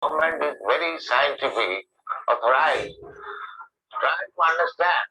Government is very scientific, authorized. Try to understand.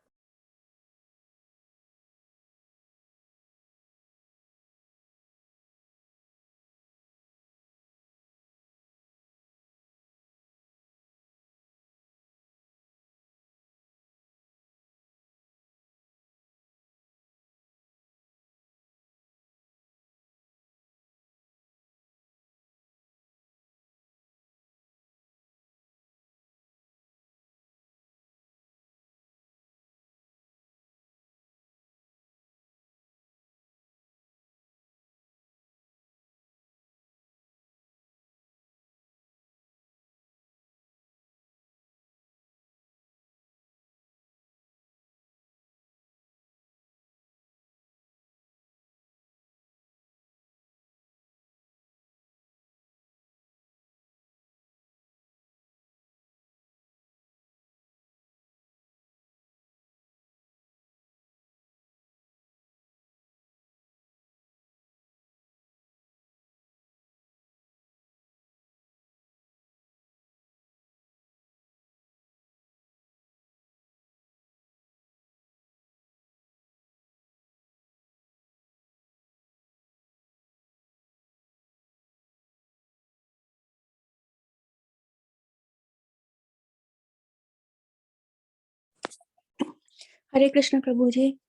Hare Krishna, Prabhuji.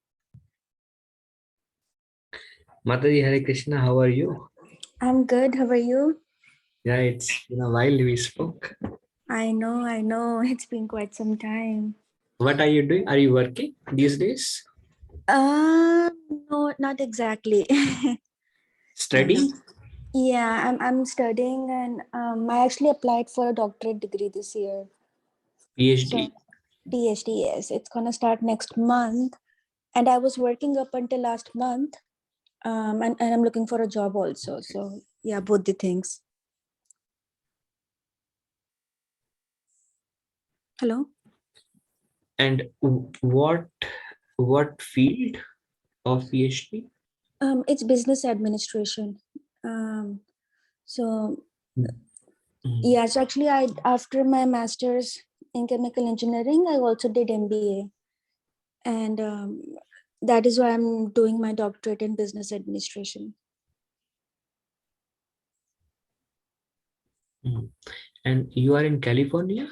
Mataji, Hare Krishna, how are you? I'm good. How are you? Yeah, it's been a while we spoke. I know. It's been quite some time. What are you doing? Are you working these days? No, not exactly. Studying? Yeah, I'm studying, and I actually applied for a doctorate degree this year. PhD? So, PhD, yes. It's gonna start next month. And I was working up until last month. And I'm looking for a job also. So yeah, both the things. Hello? And what field of PhD? It's business administration. So yeah, so actually after my master's in chemical engineering, I also did MBA. And that is why I'm doing my doctorate in business administration. And you are in California?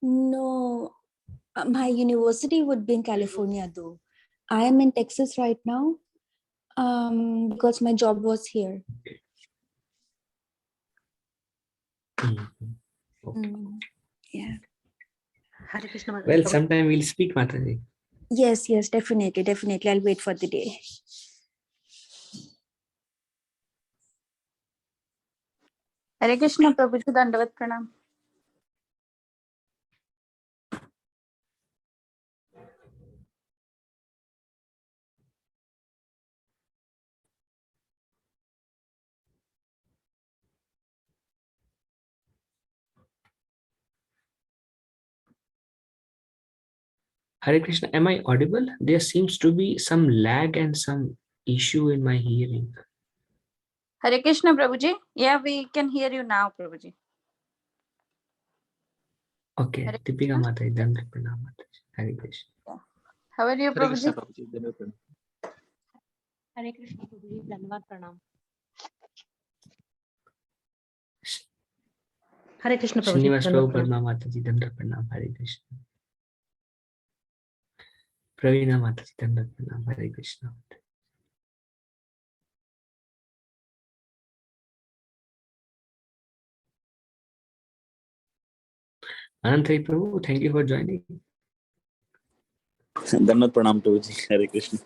No, my university would be in California though. I am in Texas right now because my job was here. Okay. Yeah. Well, sometime we'll speak, Mataji. Yes, definitely. I'll wait for the day. Hare Krishna, Prabhuji, Dandavat Pranam. Hare Krishna, am I audible? There seems to be some lag and some issue in my hearing. Hare Krishna, Prabhuji. Yeah, we can hear you now, Prabhuji. Okay, Hare Deepika Krishna. Mataji, Dandavat Pranam Mataji. Hare Krishna. Yeah. How are you, Hare Krishna, Prabhuji? Prabhuji. Hare Krishna, Prabhuji. Dhanavad Pranam. Hare Krishna, Prabhuji. Srinivas Dhanavad Prabhupada Pranam. Mataji, Dandavat Pranam. Hare Krishna. Pravina Mataji, Dandavat Pranam. Hare Krishna. Ananthai Prabhu, thank you for joining. Dandavat Pranam, Prabhuji. Hare Krishna.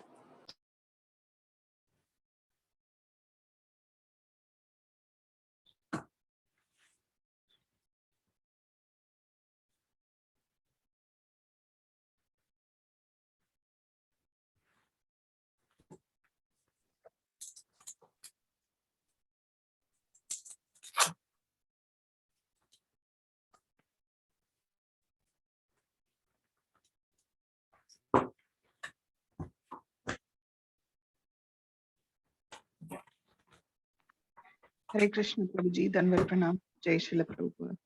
Hare Krishna, Prabhuji, Dandavat Pranam. Jai Srila Prabhupada.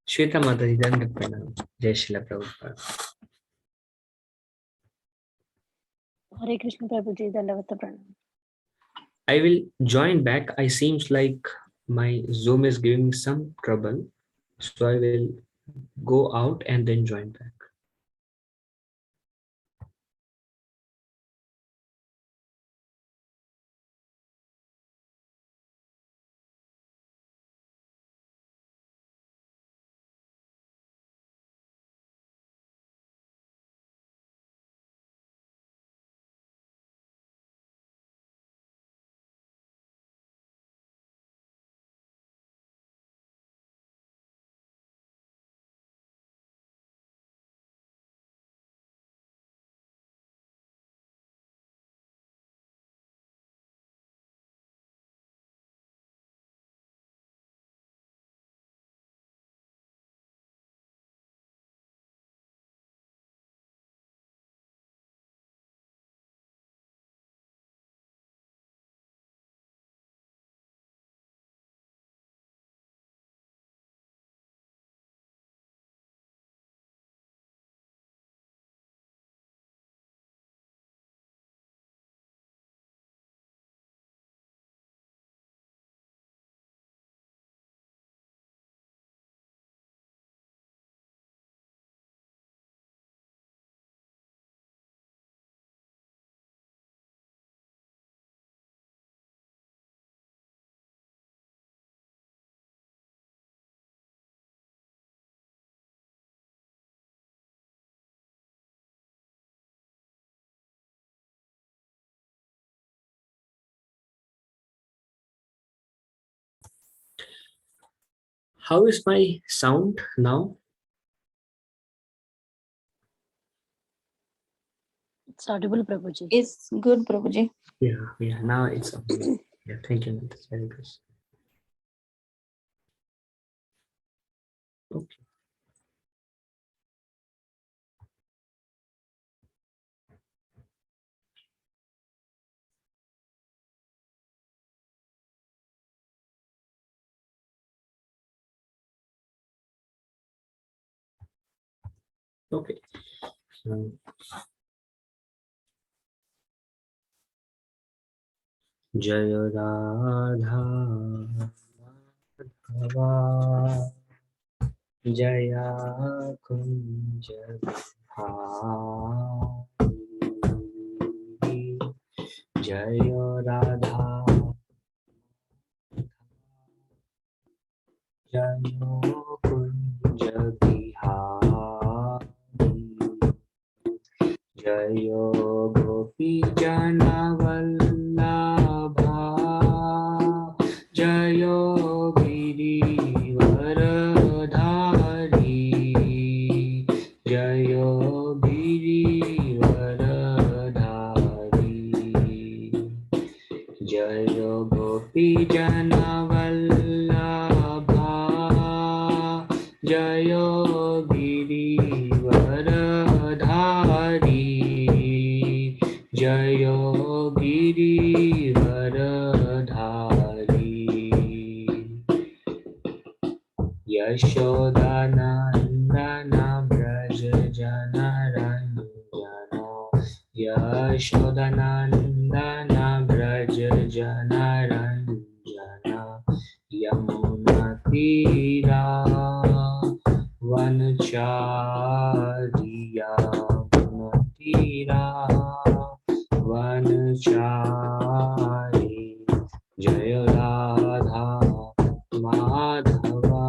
Shweta Mataji, Dandavat Pranam. Jai Srila Prabhupada. Hare Krishna Prabhuji, Dandavata Pranam. I will join back. I seems like my Zoom is giving me some trouble. So I will go out and then join back. How is my sound now? It's audible, Prabhuji. It's good, Prabhuji. Yeah, now it's okay. Yeah, thank you. That's very good. Okay. Okay. Jaya Radha Madhava Jaya Kunja Bihari Jaya Radha Jaya Kunja Bihari Jaya Gopi Jana Vallabha Jaya Giri Varadhari Jaya Giri Varadhari Jaya Gopi Jana Vallabha Jaya Giri Varadhari Jaya Giri Varadhari Yashodanandana Braja Jana Ranjana Yashodanandana Braja Jana Ranjana Yamuna Tira Vanachariya Yamuna Tira Vanachari Jaya Radha Madhava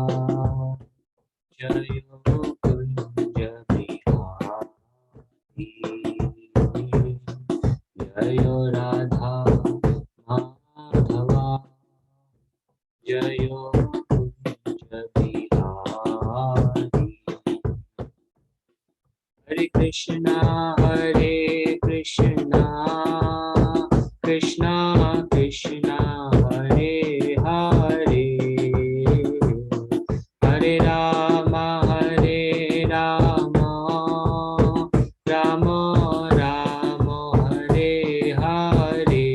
Jaya Kunja Bihari Jaya Radha Madhava Jaya Kunja Bihari Hare Krishna Krishna Krishna Hare Hare Hare Rama Rama Rama Hare Hare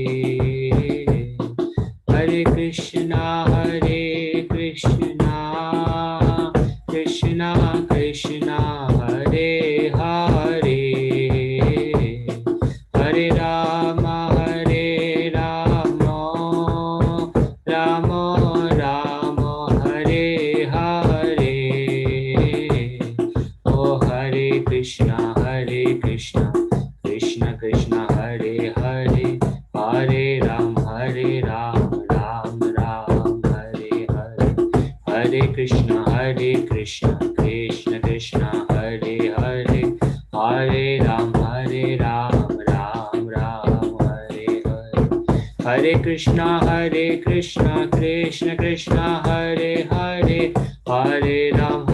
Hare Krishna, Krishna Krishna Hare Hare, Hare Ram, Ram Ram, Hare Hare. Hare Krishna, Krishna Krishna Hare Hare, Hare Ram, Ram Ram, Hare Hare. Hare Krishna, Krishna Krishna Hare Hare, Hare Ram,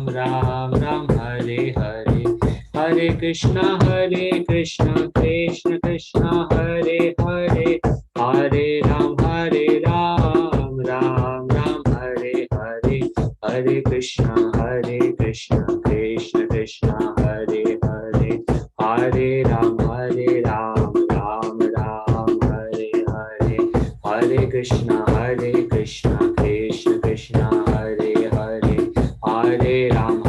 Ram Ram, Hare Hare. Hare Krishna, Krishna Krishna Hare Hare, Hare Ram, Ram Ram, Hare Hare. Hare Krishna, Krishna Krishna Hare Hare, Hare Ram, Ram Ram, Hare Hare. Hare Krishna, Krishna Krishna Hare Hare, Hare Ram, Ram Ram, Hare Hare. Hare Krishna, Krishna Krishna Hare Hare, Hare Ram,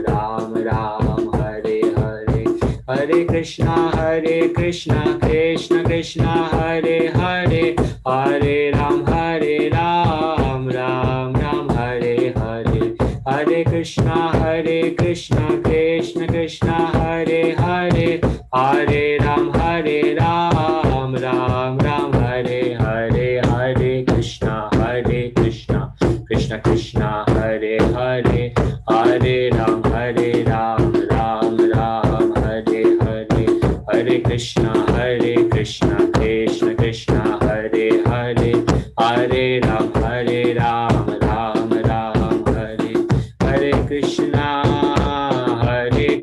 Ram Ram, Hare Hare. Hare Krishna, Krishna Krishna Hare Hare, Hare Ram, Ram Ram, Hare Hare. Hare Krishna, Krishna Krishna Hare Hare, Hare Ram, Ram Ram, Hare Hare. Hare Krishna, Krishna Krishna Hare Hare, Hare Ram, Ram Ram, Hare Hare. Krishna, Krishna Krishna Hare Hare, Hare Rama, Rama Rama, Hare Hare. Hare Krishna, Krishna Krishna Hare Hare, Hare Rama, Rama Rama, Hare Hare. Hare Krishna, Krishna Krishna Hare Hare, Hare Rama, Rama Rama, Hare Hare. Hare Krishna, Krishna Krishna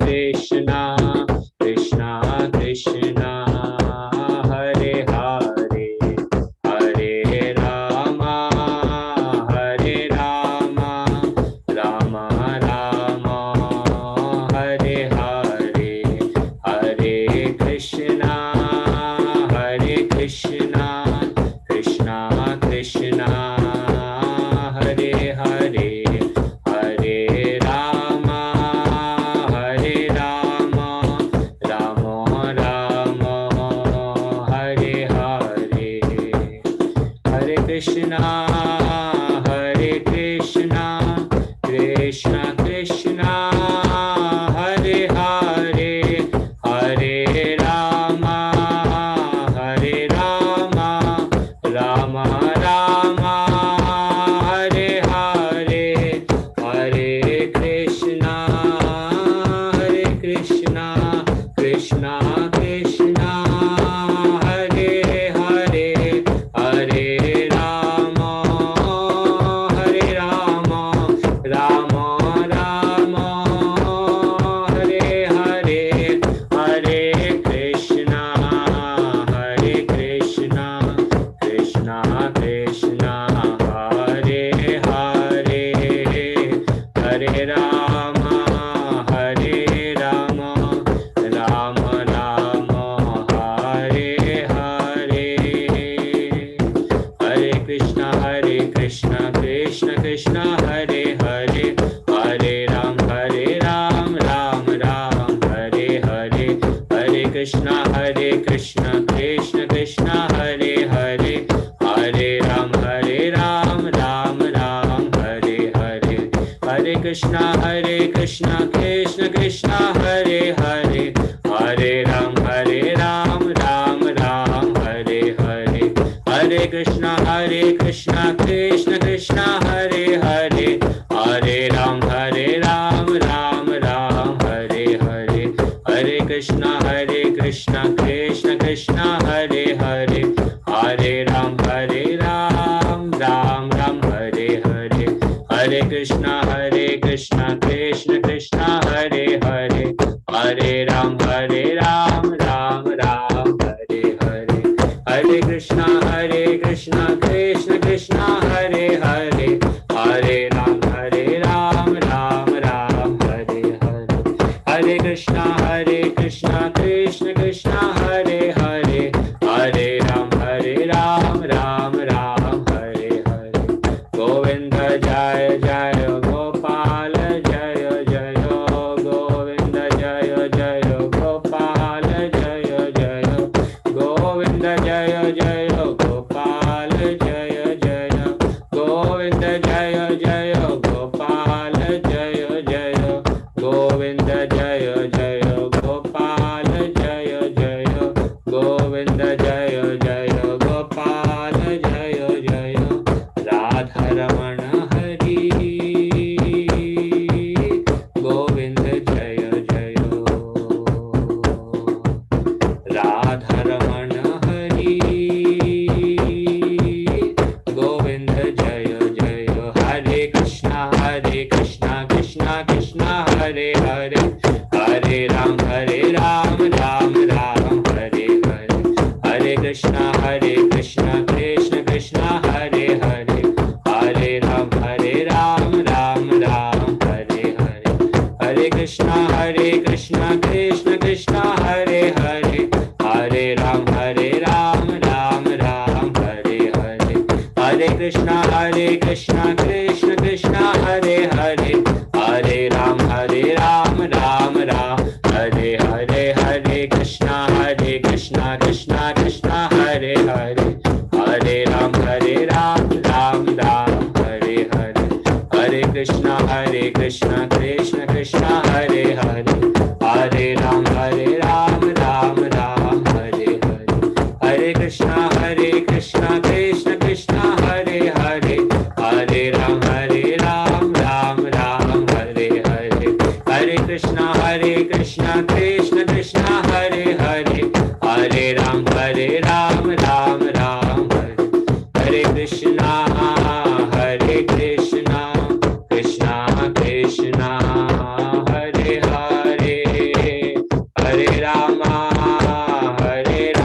Hare Hare, Hare Rama, Rama Rama, Hare Hare. Hare Krishna, Krishna Krishna Hare Hare, Hare Rama, Rama Rama, Hare Hare. Hare Krishna, Krishna Krishna Hare Hare, Hare Ram, Ram Ram, Hare Hare. Hare Krishna, Krishna Krishna Hare Hare, Hare Ram, Ram Ram, Hare Hare. Hare Krishna, Krishna Krishna Hare Hare, Hare Ram, Ram Ram, Hare Hare. Hare Krishna, Krishna Krishna Hare Hare, Hare Ram, Ram Ram, Hare Hare. Hare Krishna, Krishna Krishna Hare Hare, Hare Ram, Ram Ram, Hare Hare. Hare Krishna, Krishna Krishna Hare Hare, Hare Ram, Ram Ram, Hare Hare. Hare Krishna, Krishna Krishna Hare Hare, Hare Ram, Ram Ram, Hare Hare. Hare Krishna, Krishna Krishna Hare Hare, Hare Ram, Ram Ram, Hare Hare. Govinda Jaya Jaya Gopal Jaya Jaya, Govinda Jaya Jaya Gopal Jaya Jaya, Govinda Jaya Jaya Gopal Jaya Jaya, Govinda Jaya Jaya Gopal Jaya Jaya, Govinda जय जय गोपाल जय जय गोविंद जय जय गोपाल जय जय राधा रमण हरि गोविंद जय जय राधा रमण हरि गोविंद जय जय हरे कृष्णा कृष्णा कृष्णा हरे हरे हरे राम राम राम हरे हरे हरे कृष्णा कृष्ण कृष्ण हरे हरे हरे राम राम राम हरे हरे हरे कृष्णा कृष्ण कृष्ण हरे हरे हरे राम राम राम हरे हरे हरे कृष्णा कृष्ण कृष्ण हरे हरे हरे राम राम राम हरे हरे हरे कृष्णा कृष्ण कृष्ण हरे हरे हरे राम राम राम हरे हरे हरे कृष्णा कृष्ण कृष्ण हरे हरे हरे राम राम राम हरे हरे हरे कृष्णा कृष्ण कृष्ण हरे हरे हरे राम राम हरे हरे हरे कृष्णा कृष्ण कृष्ण हरे हरे हरे राम राम हरे हरे कृष्णा कृष्णा कृष्णा हरे हरे हरे राम राम हरे हरे हरे कृष्णा कृष्णा कृष्णा हरे हरे हरे राम राम हरे हरे हरे कृष्णा कृष्णा कृष्णा हरे हरे हरे राम राम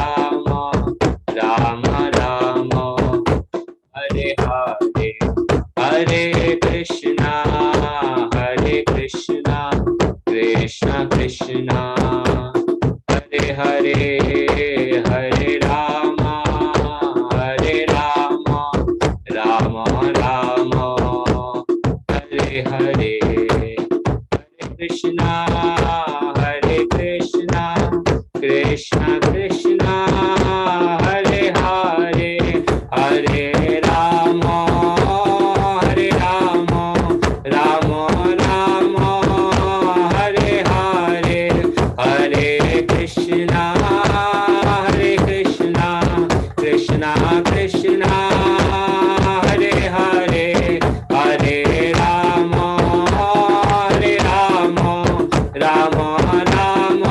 हरे हरे हरे कृष्णा कृष्णा कृष्णा हरे हरे हरे राम राम हरे हरे हरे कृष्णा कृष्णा कृष्णा हरे हरे हरे राम राम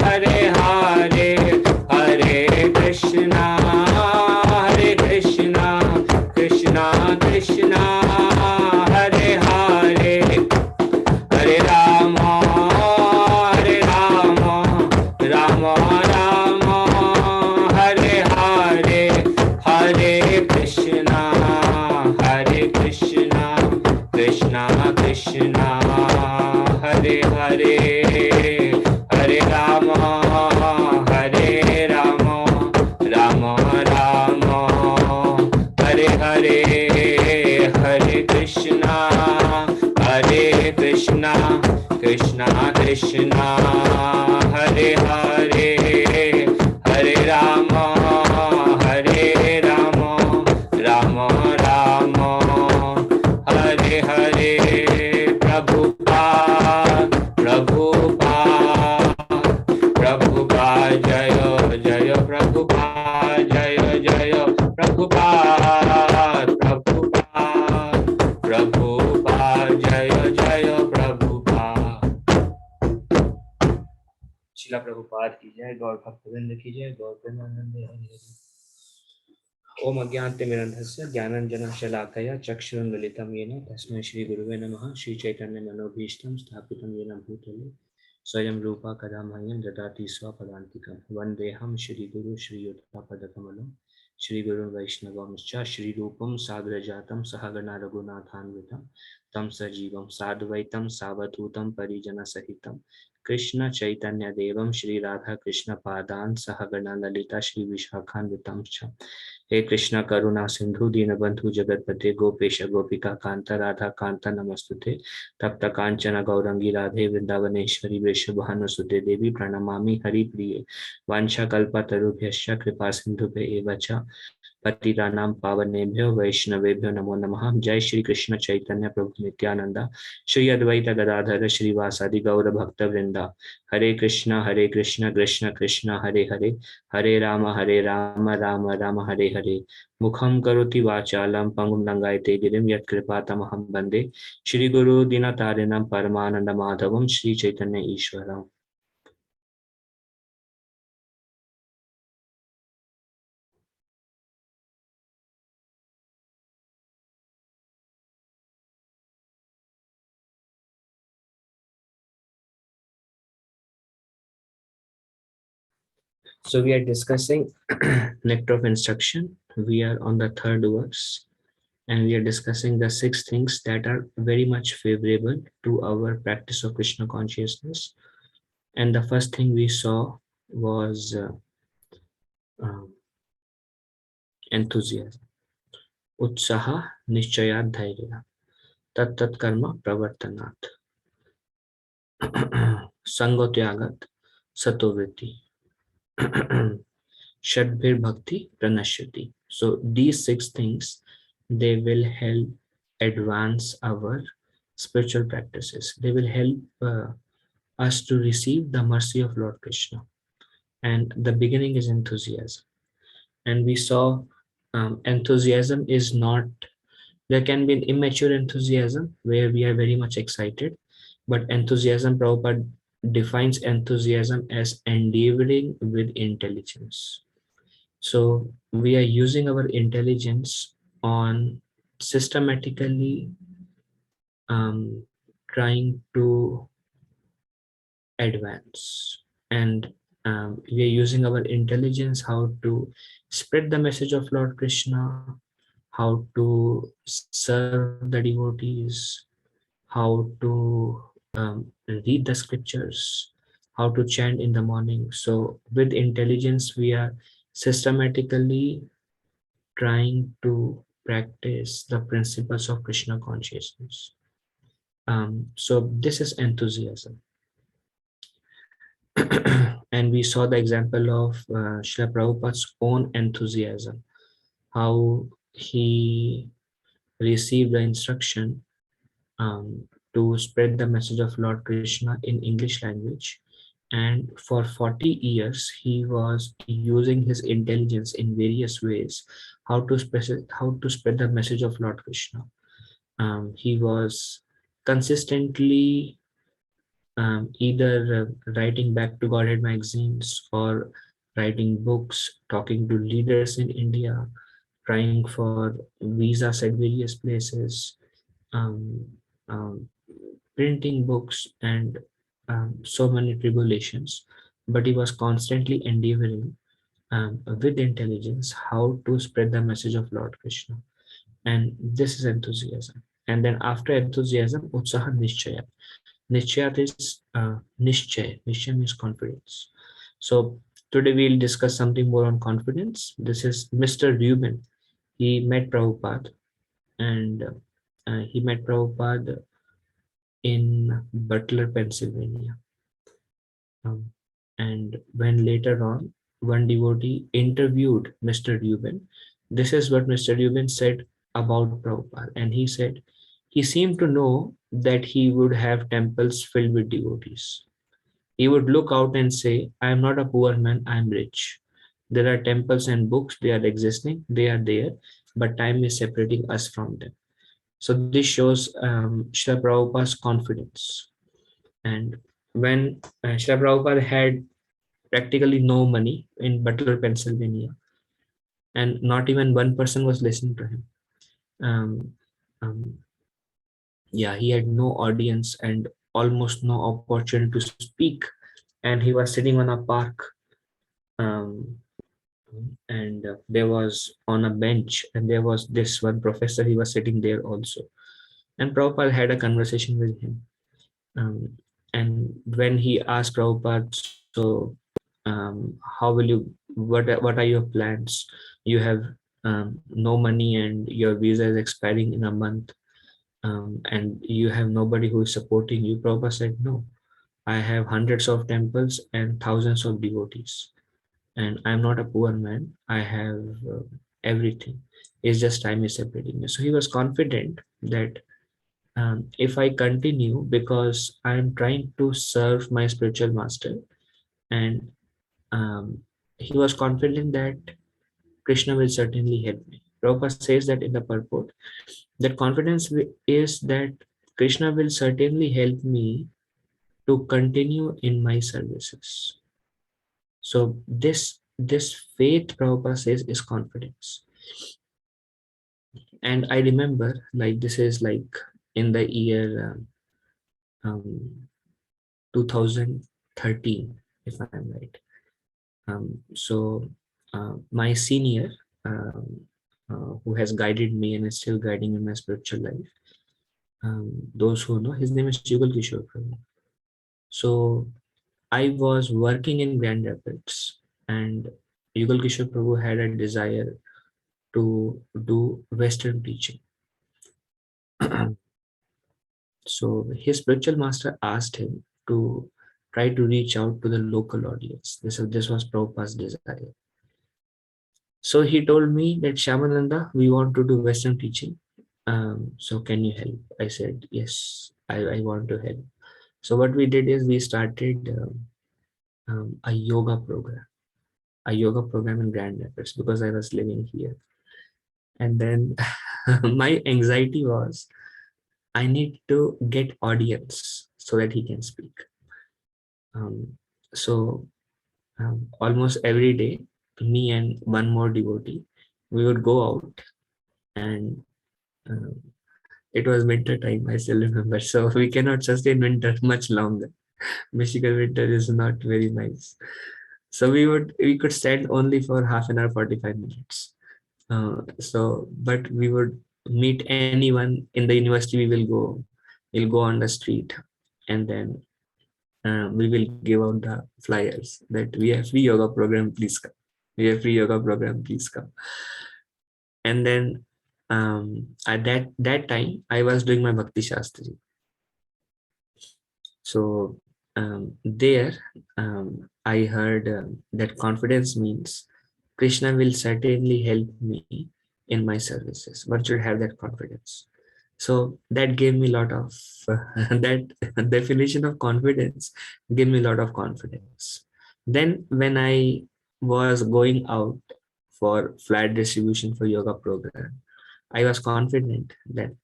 हरे हरे हरे कृष्णा कृष्णा कृष्णा हरे हरे हरे राम राम हरे हरे हरे कृष्णा कृष्णा कृष्णा हरे हरे हरे राम राम हरे हरे हरे कृष्णा कृष्णा कृष्णा हरे हरे हरे राम राम हरे हरे प्रभुपाद जय जय प्रभुपाद जय जय प्रभुपाद जय जय प्रभुपाद। शिला प्रभुपाद की जय। गौर भक्तवृंद की जय। गौर प्रेमानंद हरि हरि। ओम अज्ञानतिमिरन्धस्य ज्ञानाञ्जनं शलाकया चक्षुरुन्मीलितं येन तस्मै श्री गुरुवे नमः। श्री चैतन्य मनोभीष्टं स्थापितं येन भूतले स्वयं रूपा कदा मह्यं ददाति स्वपदान्तिकं। वन्देऽहं श्रीगुरु श्रीयुतापदकमलं श्रीगुरुं वैष्णवंश्च श्रीरूपं साग्रजातं सहगणा रघुनाथान्वितं तं सजीवं साद्वैतं सावधूतं परिजनसहितं Krishna Chaitanya Devam Shri Radha Krishna Padan Sahagana Lalita Shri Vishakhanvitamscha. He Krishna Karuna Sindhu Dinabandhu Jagatpate Gopesha Gopika Kanta Radha Kanta Namastute Tapta Kanchana Gaurangi Radhe Vrindavaneshwari Vrishabhanusute Devi Pranamami Hari Priye Vansha Kalpa Tarubhyascha Kripa Sindhubhe Evacha पतितानां पावनेभ्यो वैष्णवेभ्यो नमो नमः। जय श्री कृष्ण चैतन्य प्रभु नित्यानंद श्री अद्वैत गदाधर श्रीवासादि गौर भक्त वृंदा। हरे कृष्ण कृष्ण कृष्ण हरे हरे, हरे राम राम राम हरे हरे। मुखं करोति वाचालं पंगुं लंघयते गिरिं यत्कृपातमहं वन्दे श्री गुरु दीनतारिणं परमानंद माधवं Shri Chaitanya ईश्वरम्। So we are discussing nectar of instruction. We are on the third verse and we are discussing the 6 things that are very much favorable to our practice of Krishna consciousness. And the first thing we saw was enthusiasm. Utsaha nishchayat dhairya tat tat karma pravartanat sangotyagat satovritti Shadbhir Bhakti Pranashyati. So these 6 things, they will help advance our spiritual practices. They will help us to receive the mercy of Lord Krishna. And the beginning is enthusiasm. And we saw enthusiasm is not, there can be an immature enthusiasm where we are very much excited, but enthusiasm, Prabhupada defines enthusiasm as endeavoring with intelligence. So we are using our intelligence on systematically trying to advance, and we are using our intelligence how to spread the message of Lord Krishna, how to serve the devotees, how to read the scriptures, how to chant in the morning. So with intelligence, we are systematically trying to practice the principles of Krishna consciousness. So this is enthusiasm. And we saw the example of Srila Prabhupada's own enthusiasm, how he received the instruction to spread the message of Lord Krishna in English language. And for 40 years, he was using his intelligence in various ways how to spread the message of Lord Krishna. He was consistently either writing back to Godhead magazines or writing books, talking to leaders in India, trying for visas at various places, um, um, printing books, and so many tribulations. But he was constantly endeavoring with intelligence how to spread the message of Lord Krishna. And this is enthusiasm. And then after enthusiasm, utsaha nishchaya. Nishchayat is nishchay. Nishchay means confidence. So today we'll discuss something more on confidence. This is Mr. Reuben. He met Prabhupada, and he met Prabhupada in Butler, Pennsylvania. And when later on, one devotee interviewed Mr. Reuben, this is what Mr. Reuben said about Prabhupada. And he said, he seemed to know that he would have temples filled with devotees. He would look out and say, I am not a poor man, I am rich. There are temples and books, they are existing, they are there, but time is separating us from them. So this shows Srila Prabhupada's confidence. And when Srila Prabhupada had practically no money in Butler, Pennsylvania, and not even one person was listening to him. Yeah, he had no audience and almost no opportunity to speak, and he was sitting on a park, and there was on a bench, and there was this one professor. He was sitting there also, and Prabhupada had a conversation with him. And when he asked Prabhupada, so how will you, what are your plans? You have no money and your visa is expiring in a month, and you have nobody who is supporting you. Prabhupada said, no, I have hundreds of temples and thousands of devotees, and I'm not a poor man. I have everything. It's just time is separating me. So he was confident that if I continue, because I'm trying to serve my spiritual master, and he was confident that Krishna will certainly help me. Prabhupada says that in the purport, that confidence is that Krishna will certainly help me to continue in my services. So this faith, Prabhupada says, is confidence. And I remember, like, this is like in the year 2013, if I'm right. So my senior, who has guided me and is still guiding in my spiritual life, those who know, his name is Yugal Kishore Prabhu. So I was working in Grand Rapids, and Yugal Kishore Prabhu had a desire to do Western teaching. So his spiritual master asked him to try to reach out to the local audience. This was Prabhupada's desire. So he told me that, Shyamananda, we want to do Western teaching. So can you help? I said, yes, I want to help. So what we did is we started a yoga program in Grand Rapids, because I was living here. And then my anxiety was, I need to get audience so that he can speak. So almost every day, me and one more devotee, we would go out, and it was winter time, I still remember. So we cannot sustain winter much longer. Michigan winter is not very nice. So we could stand only for half an hour, 45 minutes. But we would meet anyone in the university. We'll go on the street, and then we will give out the flyers that we have free yoga program, please come. We have free yoga program, please come. And then at that time, I was doing my Bhakti Shastri. So there, I heard that confidence means Krishna will certainly help me in my services. One should have that confidence. So that gave me a lot of that definition of confidence gave me a lot of confidence. Then when I was going out for flat distribution for yoga program, I was confident that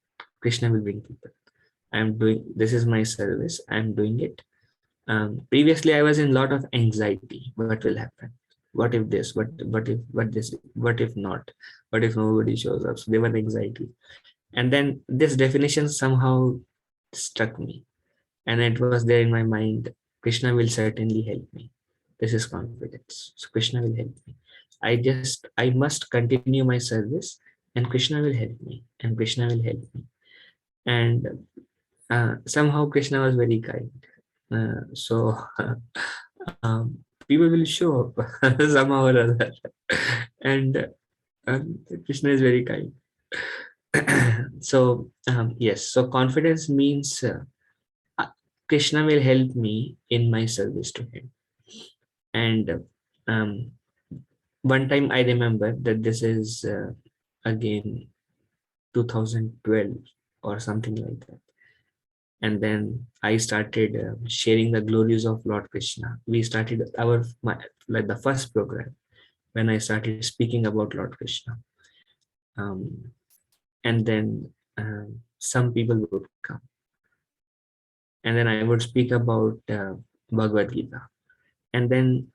Krishna will bring people. This is my service. I'm doing it. Previously, I was in a lot of anxiety. What will happen? What if this? What if not? What if nobody shows up? So there was anxiety. And then this definition somehow struck me. And it was there in my mind. Krishna will certainly help me. This is confidence. So Krishna will help me. I must continue my service, and Krishna will help me. And Krishna will help me. And somehow Krishna was very kind. So people will show up somehow or other. And Krishna is very kind. So yes, so confidence means Krishna will help me in my service to him. And one time I remember that this is again 2012 or something like that. And then I started sharing the glories of Lord Krishna. We started the first program when I started speaking about Lord Krishna. And then some people would come. And then I would speak about Bhagavad Gita. And then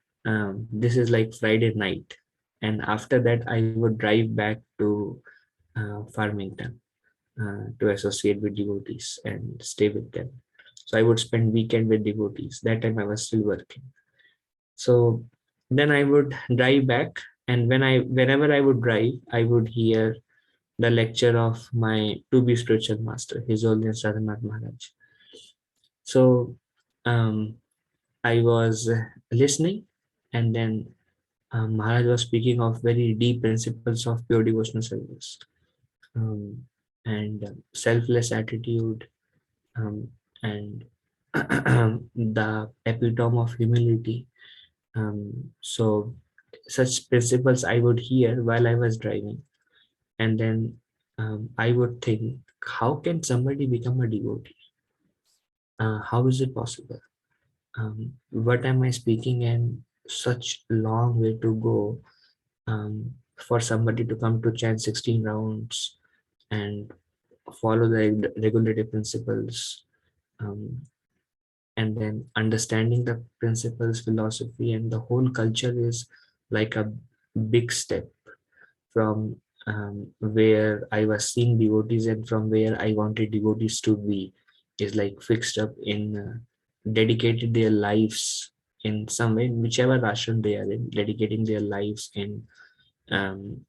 this is like Friday night. And after that, I would drive back to Farmington to associate with devotees and stay with them. So I would spend weekend with devotees. That time I was still working. So then I would drive back, and whenever I would drive, I would hear the lecture of my to-be spiritual master, His Holiness Radhanath Maharaj. So I was listening, and then Maharaj was speaking of very deep principles of pure devotional service, um, and selfless attitude, um, and the epitome of humility. So such principles I would hear while I was driving, and then I would think, how can somebody become a devotee? How is it possible? What am I speaking? And such long way to go for somebody to come to chant 16 rounds and follow the regulative principles, um, and then understanding the principles, philosophy, and the whole culture is like a big step from where I was seeing devotees and from where I wanted devotees to be, is like fixed up in dedicated their lives in some way, whichever ashram they are in, dedicating their lives in um,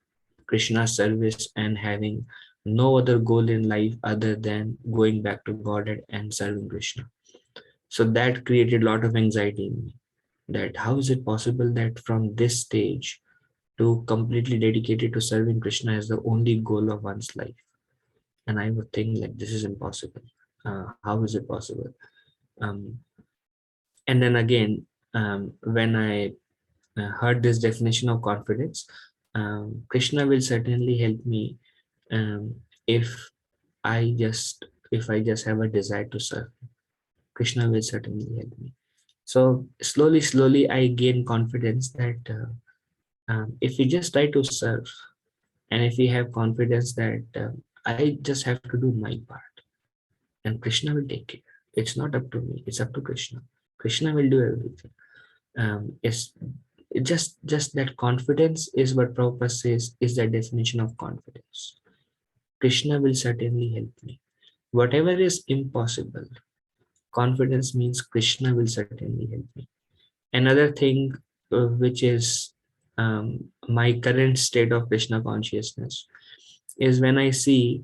Krishna service and having no other goal in life other than going back to Godhead and serving Krishna. So that created a lot of anxiety in me, that how is it possible that from this stage to completely dedicated to serving Krishna as the only goal of one's life? And I would think like this is impossible. How is it possible? Um, and then again, when I heard this definition of confidence, Krishna will certainly help me um, if I just if I just have a desire to serve. Krishna will certainly help me. So slowly, I gain confidence that if we just try to serve, and if we have confidence that I just have to do my part, and Krishna will take care. It's not up to me; it's up to Krishna. Krishna will do everything. It's just that confidence is what Prabhupada says is the definition of confidence. Krishna will certainly help me. Whatever is impossible, confidence means Krishna will certainly help me. Another thing, which is my current state of Krishna consciousness, is when I see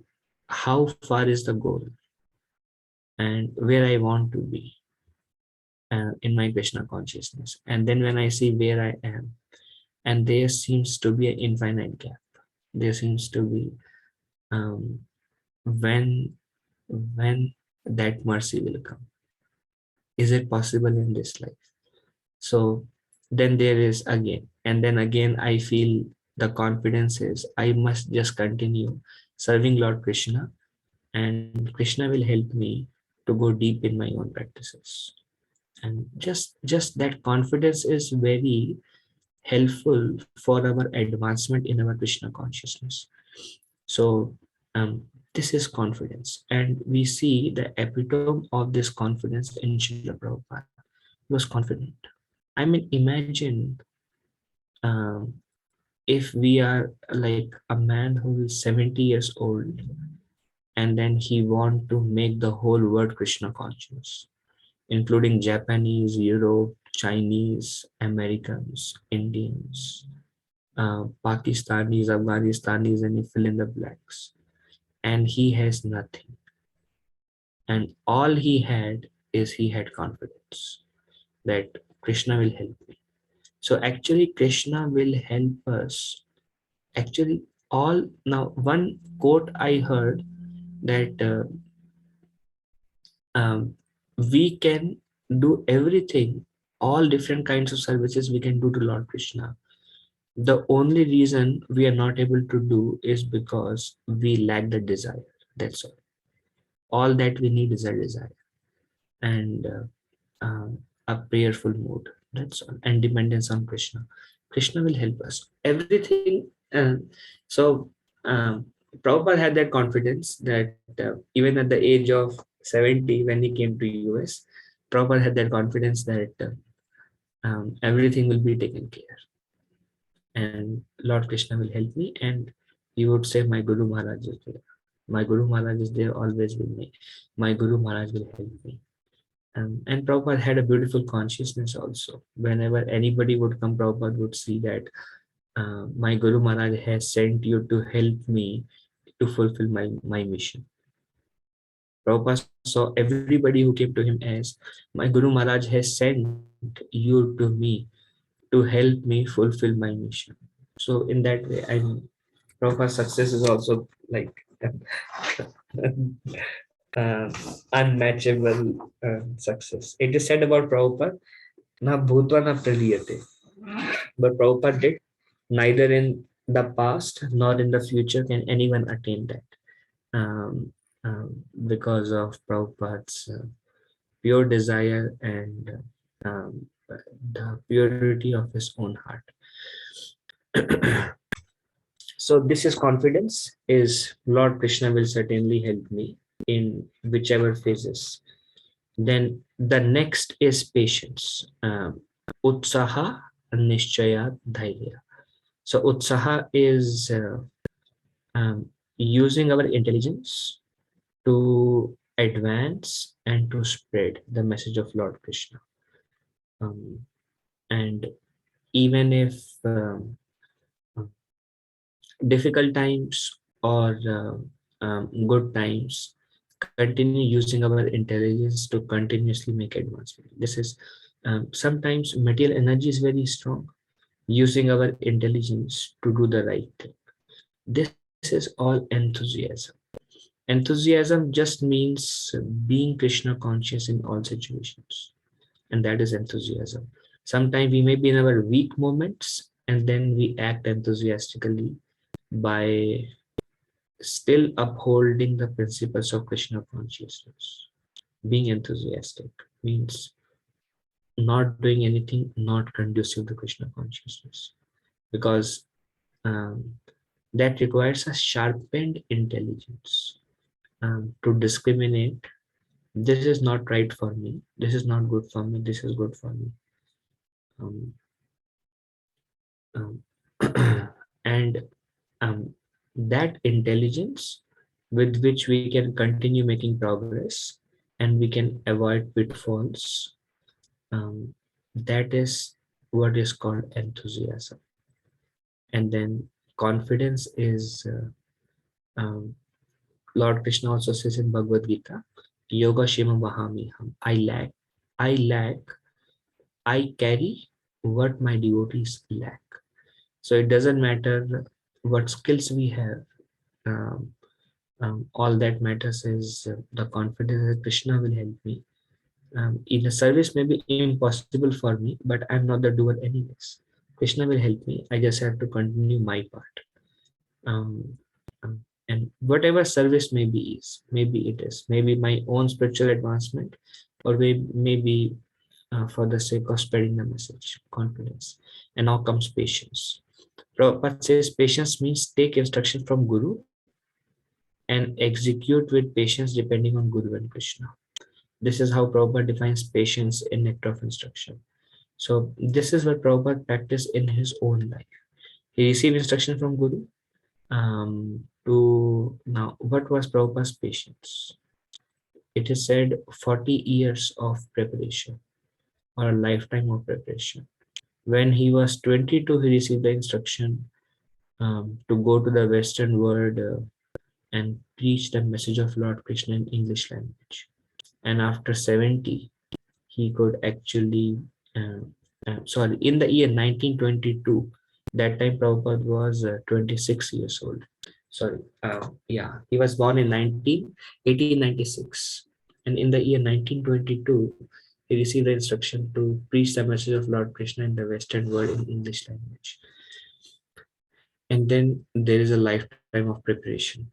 how far is the goal and where I want to be in my Krishna consciousness. And then when I see where I am, and there seems to be an infinite gap. There seems to be um, when when that mercy will come. Is it possible in this life? So then there is again, and then again I feel the confidence is I must just continue serving Lord Krishna, and Krishna will help me to go deep in my own practices. And just that confidence is very helpful for our advancement in our Krishna consciousness. So this is confidence, and we see the epitome of this confidence in Srila Prabhupada. He was confident. I mean, imagine um, if we are like a man who is 70 years old, and then he want to make the whole world Krishna conscious, including Japanese, Europe, Chinese, Americans, Indians, Pakistanis, Afghanistanis, and you fill in the blanks. And he has nothing. And all he had is he had confidence that Krishna will help me. So actually, Krishna will help us. Actually, all now one quote I heard that we can do everything, all different kinds of services we can do to Lord Krishna. The only reason we are not able to do is because we lack the desire. That's all. All that we need is a desire and a prayerful mood. That's all. And dependence on Krishna. Krishna will help us. Everything. So Prabhupada had that confidence that even at the age of 70, when he came to US, Prabhupada had that confidence that everything will be taken care, and Lord Krishna will help me. And he would say, my Guru Maharaj is there. My Guru Maharaj is there always with me. My Guru Maharaj will help me. And Prabhupada had a beautiful consciousness also. Whenever anybody would come, Prabhupada would see that my Guru Maharaj has sent you to help me to fulfill my mission. Prabhupada saw everybody who came to him as, my Guru Maharaj has sent you to me to help me fulfill my mission. So in that way, Prabhupada's success is also like unmatchable success. It is said about Prabhupada, na bhutva na praliyate. But Prabhupada did, neither in the past nor in the future can anyone attain that. Because of Prabhupada's pure desire and the purity of his own heart. So this is confidence, is Lord Krishna will certainly help me in whichever phases. Then the next is patience. Utsaha, Nishchaya, Dhairya. So Utsaha is using our intelligence to advance and to spread the message of Lord Krishna. And even if difficult times or good times, continue using our intelligence to continuously make advancement. This is sometimes material energy is very strong, using our intelligence to do the right thing. This is all enthusiasm. Enthusiasm just means being Krishna conscious in all situations, and that is enthusiasm. Sometimes we may be in our weak moments and then we act enthusiastically by still upholding the principles of Krishna consciousness. Being enthusiastic means not doing anything not conducive to Krishna consciousness, because that requires a sharpened intelligence to discriminate. This is not right for me. This is not good for me. This is good for me. Um, um, and that intelligence with which we can continue making progress and we can avoid pitfalls, that is what is called enthusiasm. And then confidence is Lord Krishna also says in Bhagavad Gita, Yoga Shema Vahami Ham. I carry what my devotees lack. So it doesn't matter what skills we have. All that matters is the confidence that Krishna will help me. In a service may be impossible for me, but I'm not the doer anyways. Krishna will help me. I just have to continue my part. And whatever service maybe it is, maybe my own spiritual advancement, or maybe for the sake of spreading the message, confidence. And now comes patience. Prabhupada says patience means take instruction from Guru and execute with patience depending on Guru and Krishna. This is how Prabhupada defines patience in Nectar of Instruction. So this is what Prabhupada practiced in his own life. He received instruction from Guru. Now, what was Prabhupada's patience? It is said 40 years of preparation or a lifetime of preparation. When he was 22, he received the instruction to go to the Western world and preach the message of Lord Krishna in English language. And after 70, he could actually, in the year 1922, that time Prabhupada was 26 years old. He was born in 1896. And in the year 1922, he received the instruction to preach the message of Lord Krishna in the Western world in English language. And then there is a lifetime of preparation.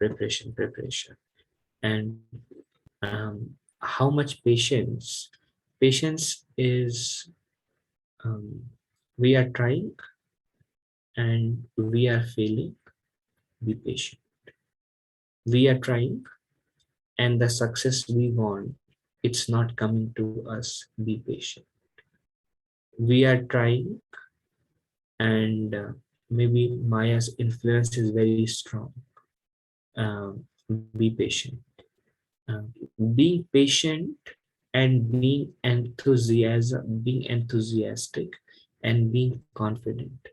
And how much patience? Patience is we are trying and we are failing. Be patient. We are trying and the success we want, it's not coming to us. Be patient. We are trying and maybe Maya's influence is very strong. Be patient. Being patient and being enthusiastic and being confident.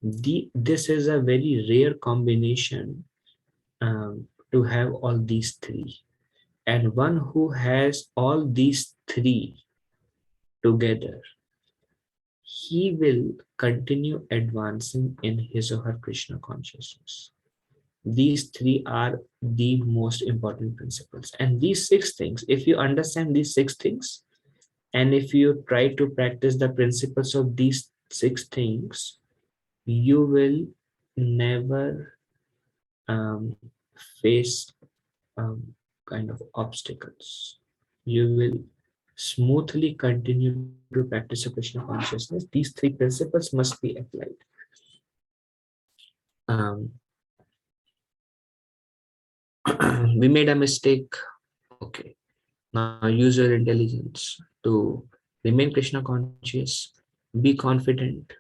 This is a very rare combination to have all these three. And one who has all these three together, he will continue advancing in his or her Krishna consciousness. These three are the most important principles. And these six things, if you understand these six things, and if you try to practice the principles of these six things, you will never face kind of obstacles. You will smoothly continue to practice a Krishna consciousness. These three principles must be applied. Um, we made a mistake. Okay. Now use your intelligence to remain Krishna conscious. Be confident.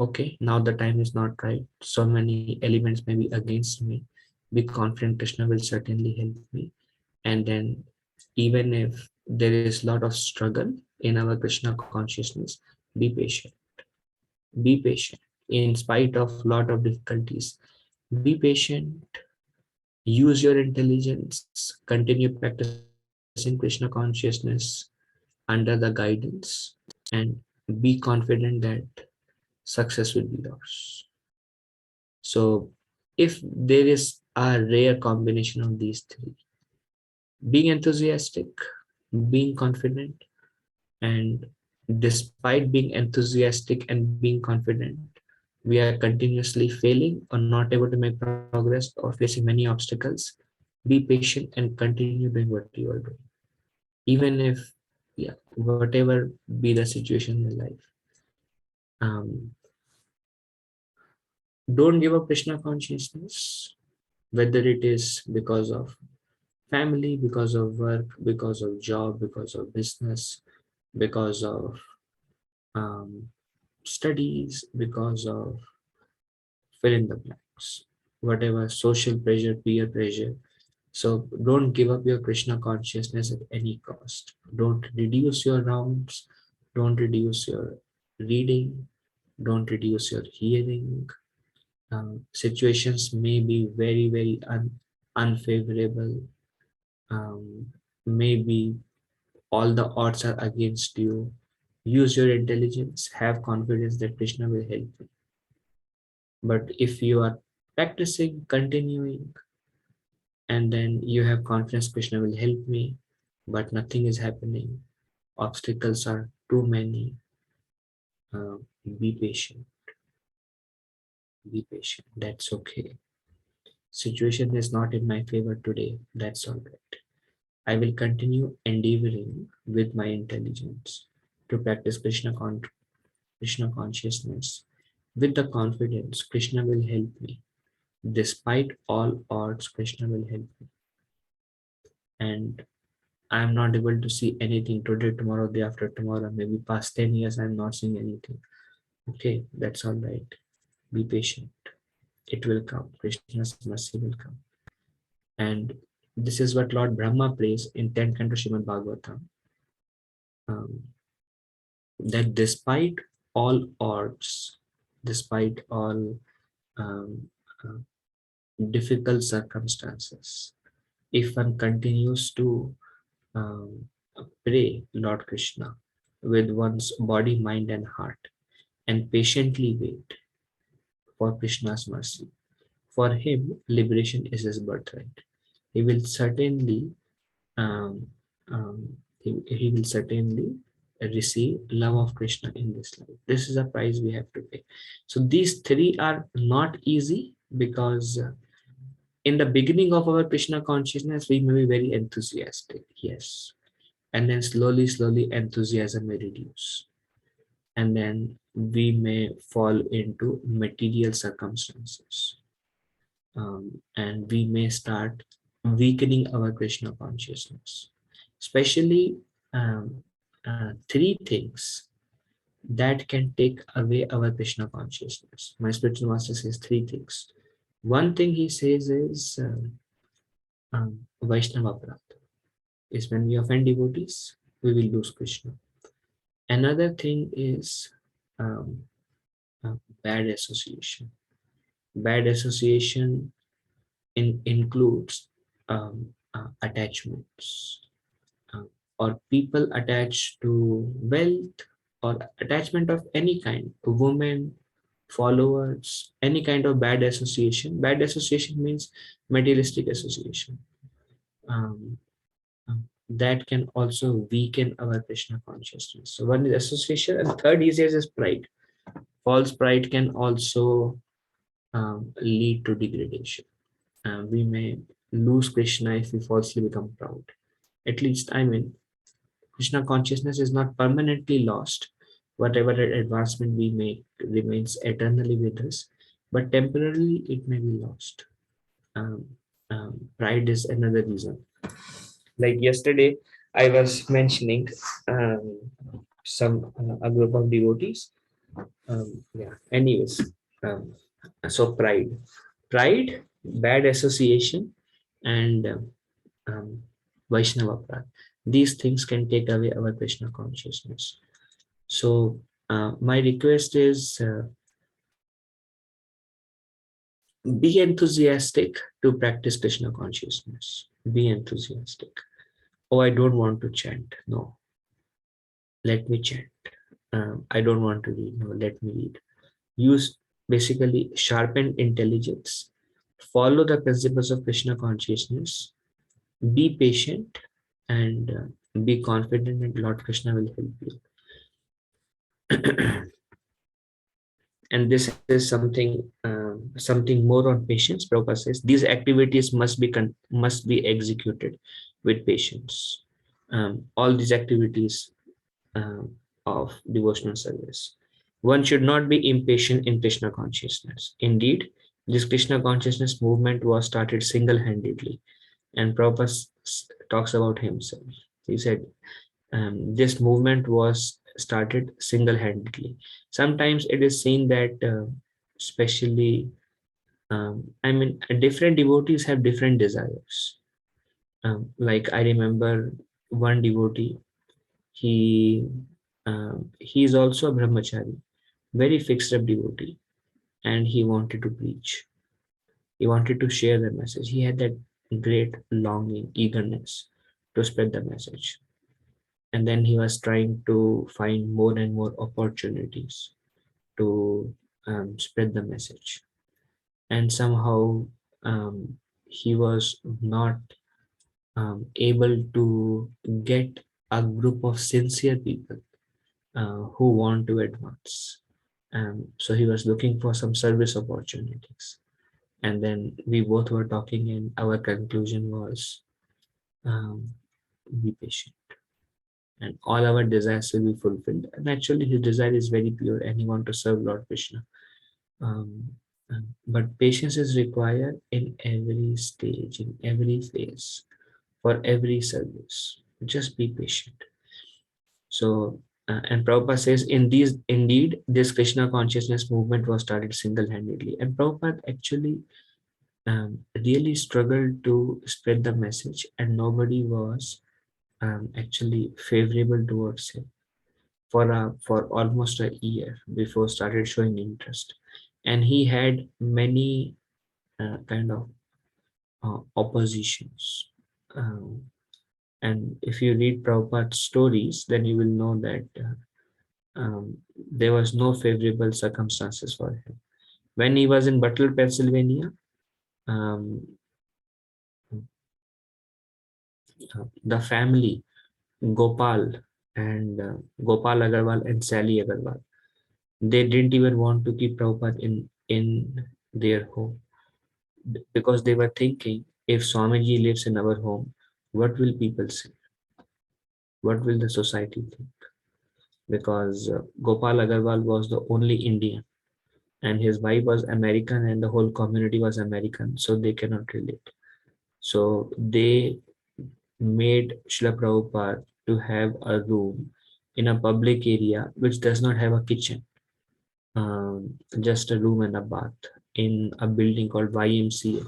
Okay, now the time is not right. So many elements may be against me. Be confident, Krishna will certainly help me. And then, even if there is a lot of struggle in our Krishna consciousness, be patient. Be patient. In spite of a lot of difficulties, be patient. Use your intelligence. Continue practicing Krishna consciousness under the guidance, and be confident that success will be yours. So if there is a rare combination of these three, being enthusiastic, being confident, and despite being enthusiastic and being confident, we are continuously failing or not able to make progress or facing many obstacles, be patient and continue doing what you are doing. Even if, yeah, whatever be the situation in your life. Don't give up Krishna consciousness, whether it is because of family, because of work, because of job, because of business, because of um, studies, because of fill in the blanks, whatever social pressure, peer pressure. So don't give up your Krishna consciousness at any cost. Don't reduce your rounds. Don't reduce your reading. Don't reduce your hearing. Situations may be very, very unfavorable. Maybe all the odds are against you. Use your intelligence. Have confidence that Krishna will help you. But if you are practicing, continuing, and then you have confidence Krishna will help me, but nothing is happening, obstacles are too many, be patient. Be patient. That's okay. Situation is not in my favor today. That's all right. I will continue endeavoring with my intelligence to practice Krishna consciousness with the confidence Krishna will help me. Despite all odds, Krishna will help me. And I'm not able to see anything today, tomorrow, day after tomorrow, maybe past 10 years, I'm not seeing anything. Okay, that's all right. Be patient. It will come. Krishna's mercy will come. And this is what Lord Brahma prays in 10th canto Srimad Bhagavatam. That despite all odds, despite all um, uh, difficult circumstances, if one continues to um, pray Lord Krishna with one's body, mind, and heart, and patiently wait for Krishna's mercy, for him, liberation is his birthright. He will certainly um, he will certainly receive love of Krishna in this life. This is a price we have to pay. So these three are not easy because in the beginning of our Krishna consciousness, we may be very enthusiastic, yes. And then slowly enthusiasm may reduce. And then we may fall into material circumstances. And we may start weakening our Krishna consciousness. Especially three things that can take away our Krishna consciousness. My spiritual master says three things. One thing he says is Vaishnava Aparadha, is when we offend devotees, we will lose Krishna. Another thing is um, bad association. Bad association includes attachments, or people attached to wealth or attachment of any kind, to women, followers, any kind of bad association. Bad association means materialistic association. Um, that can also weaken our Krishna consciousness. So one is association, and third is pride. False pride can also lead to degradation. We may lose Krishna if we falsely become proud. At least, I mean, Krishna consciousness is not permanently lost. Whatever advancement we make remains eternally with us, but temporarily it may be lost. Pride is another reason. Like yesterday, I was mentioning some a group of devotees. Yeah. Anyways, um, so pride, bad association, and Vaishnava pride. These things can take away our Krishna consciousness. So my request is be enthusiastic to practice Krishna consciousness. Be enthusiastic. Oh, I don't want to chant. No, let me chant. I don't want to read. No, let me read. Use basically sharpen intelligence. Follow the principles of Krishna consciousness. Be patient and be confident that Lord Krishna will help you. And this is something more on patience. Prabhupada says these activities must be executed with patience. All these activities of devotional service. One should not be impatient in Krishna consciousness. Indeed, this Krishna consciousness movement was started single-handedly, and Prabhupada talks about himself. He said, this movement was started single-handedly. Sometimes it is seen that, especially, I mean, different devotees have different desires. Like I remember one devotee, he is also a brahmachari, very fixed up devotee, and he wanted to preach. He wanted to share the message. He had that great longing, eagerness to spread the message. And then he was trying to find more and more opportunities to spread the message. And somehow he was not able to get a group of sincere people who want to advance. So he was looking for some service opportunities. And then we both were talking, and our conclusion was be patient. And all our desires will be fulfilled. And actually, his desire is very pure, and he wants to serve Lord Krishna. But patience is required in every stage, in every phase, for every service. Just be patient. So, and Prabhupada says, indeed, this Krishna consciousness movement was started single-handedly. And Prabhupada actually really struggled to spread the message, and nobody was actually favorable towards him for almost a year before started showing interest. And he had many kind of oppositions. And if you read Prabhupada's stories, then you will know that there was no favorable circumstances for him. When he was in Butler, Pennsylvania, the family, Gopal and Gopal Agarwal and Sally Agarwal, they didn't even want to keep Prabhupada in their home, because they were thinking, if Swamiji lives in our home, what will people say? What will the society think? Because Gopal Agarwal was the only Indian, and his wife was American, and the whole community was American, so they cannot relate. So they made Srila Prabhupada to have a room in a public area which does not have a kitchen, just a room and a bath in a building called YMCA.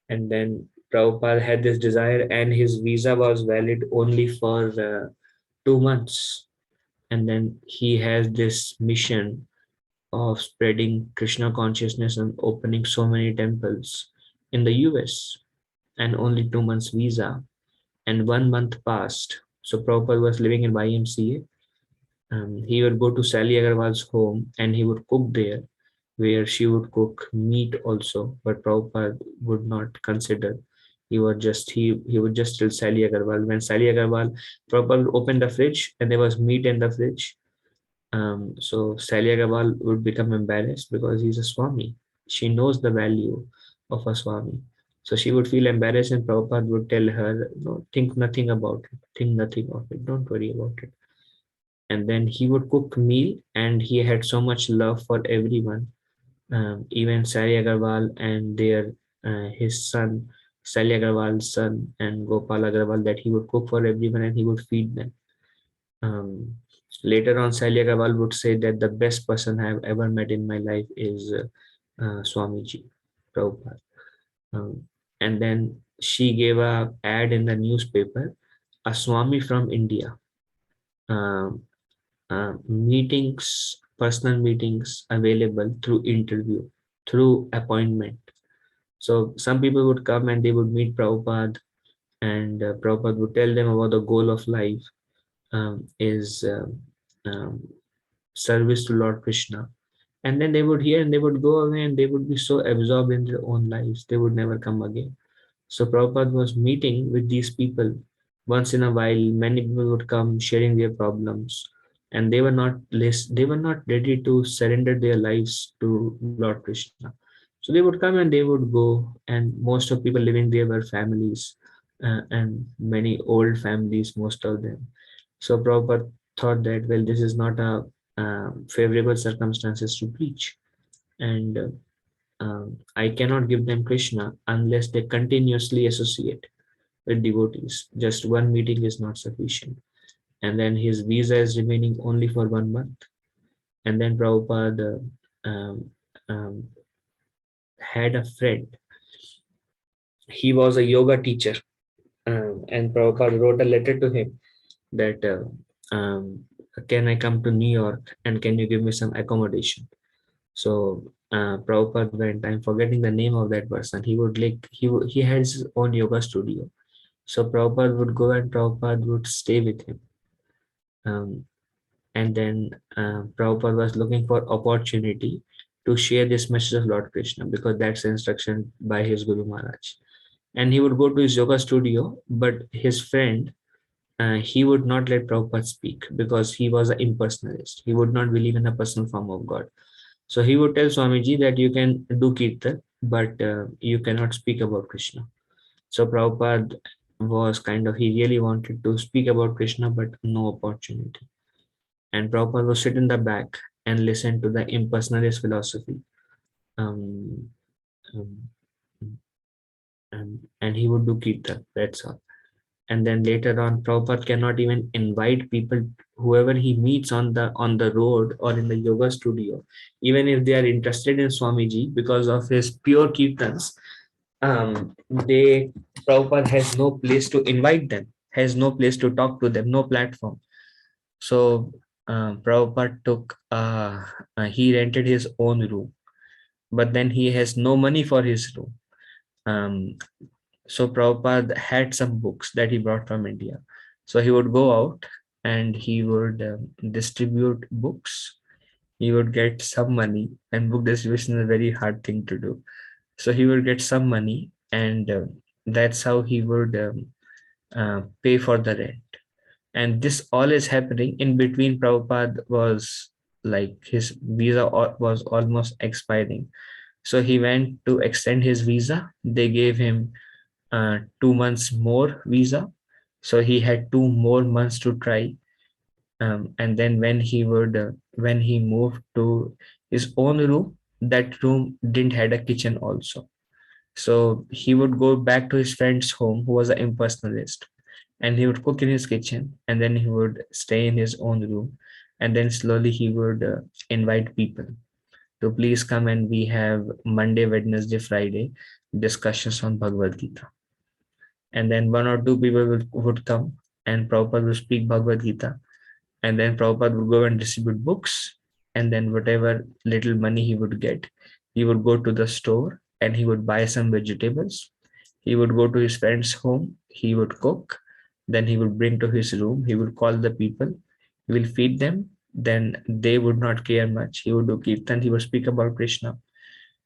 And then Prabhupada had this desire, and his visa was valid only for 2 months. And then he has this mission of spreading Krishna consciousness and opening so many temples in the US. and only 2 months visa. And 1 month passed. So Prabhupada was living in YMCA. He would go to Sally Agarwal's home and he would cook there, where she would cook meat also, but Prabhupada would not consider. He would just tell Sally Agarwal. When Sally Agarwal, Prabhupada would open the fridge and there was meat in the fridge. So Sally Agarwal would become embarrassed because he's a Swami. She knows the value of a Swami. So she would feel embarrassed and Prabhupada would tell her, no, think nothing about it. Think nothing of it. Don't worry about it. And then he would cook meal and he had so much love for everyone, even Sally Agarwal and his son, Sally Agarwal's son and Gopal Agarwal, that he would cook for everyone and he would feed them. Later on, Sally Agarwal would say that the best person I have ever met in my life is Swamiji, Prabhupada. And then she gave a ad in the newspaper, a Swami from India. Meetings, personal meetings available through interview, through appointment. So some people would come and they would meet Prabhupada, and Prabhupada would tell them about the goal of life is service to Lord Krishna. And then they would hear and they would go away and they would be so absorbed in their own lives, they would never come again. So Prabhupada was meeting with these people once in a while. Many people would come sharing their problems, and they were not ready to surrender their lives to Lord Krishna. So they would come and they would go, and most of people living there were families, and many old families, most of them. So Prabhupada thought that, well, this is not a favorable circumstances to preach, and I cannot give them Krishna unless they continuously associate with devotees. Just one meeting is not sufficient. And then his visa is remaining only for 1 month. And then Prabhupada um, um, had a friend. He was a yoga teacher. And Prabhupada wrote a letter to him that, can I come to New York and can you give me some accommodation? So Prabhupada went. I'm forgetting the name of that person. He has his own yoga studio. So Prabhupada would go and Prabhupada would stay with him. And then Prabhupada was looking for opportunity to share this message of Lord Krishna, because that's the instruction by his Guru Maharaj. And he would go to his yoga studio, but his friend, he would not let Prabhupada speak because he was an impersonalist. He would not believe in a personal form of God. So he would tell Swamiji that you can do kirtan, but you cannot speak about Krishna. So Prabhupada was he really wanted to speak about Krishna, but no opportunity. And Prabhupada would sit in the back and listen to the impersonalist philosophy. Um, um, and he would do kirtan, that's all. And then later on, Prabhupada cannot even invite people, whoever he meets on the road or in the yoga studio, even if they are interested in Swamiji, because of his pure kirtans. Prabhupada has no place to invite them, has no place to talk to them, no platform. So Prabhupada he rented his own room, but then he has no money for his room. So Prabhupada had some books that he brought from India. So he would go out and he would distribute books. He would get some money, and book distribution is a very hard thing to do. So he would get some money, and that's how he would pay for the rent. And this all is happening in between. Prabhupada was his visa was almost expiring. So he went to extend his visa. They gave him 2 months more visa. So he had 2 more months to try. And then when he moved to his own room, that room didn't had a kitchen also. So he would go back to his friend's home, who was an impersonalist, and he would cook in his kitchen, and then he would stay in his own room, and then slowly he would invite people to please come, and we have Monday, Wednesday, Friday discussions on Bhagavad Gita. And then 1 or 2 people would come and Prabhupada would speak Bhagavad Gita, and then Prabhupada would go and distribute books, and then whatever little money he would get, he would go to the store and he would buy some vegetables. He would go to his friend's home, he would cook, then he would bring to his room, he would call the people, he will feed them, then they would not care much. He would do kirtan, he would speak about Krishna.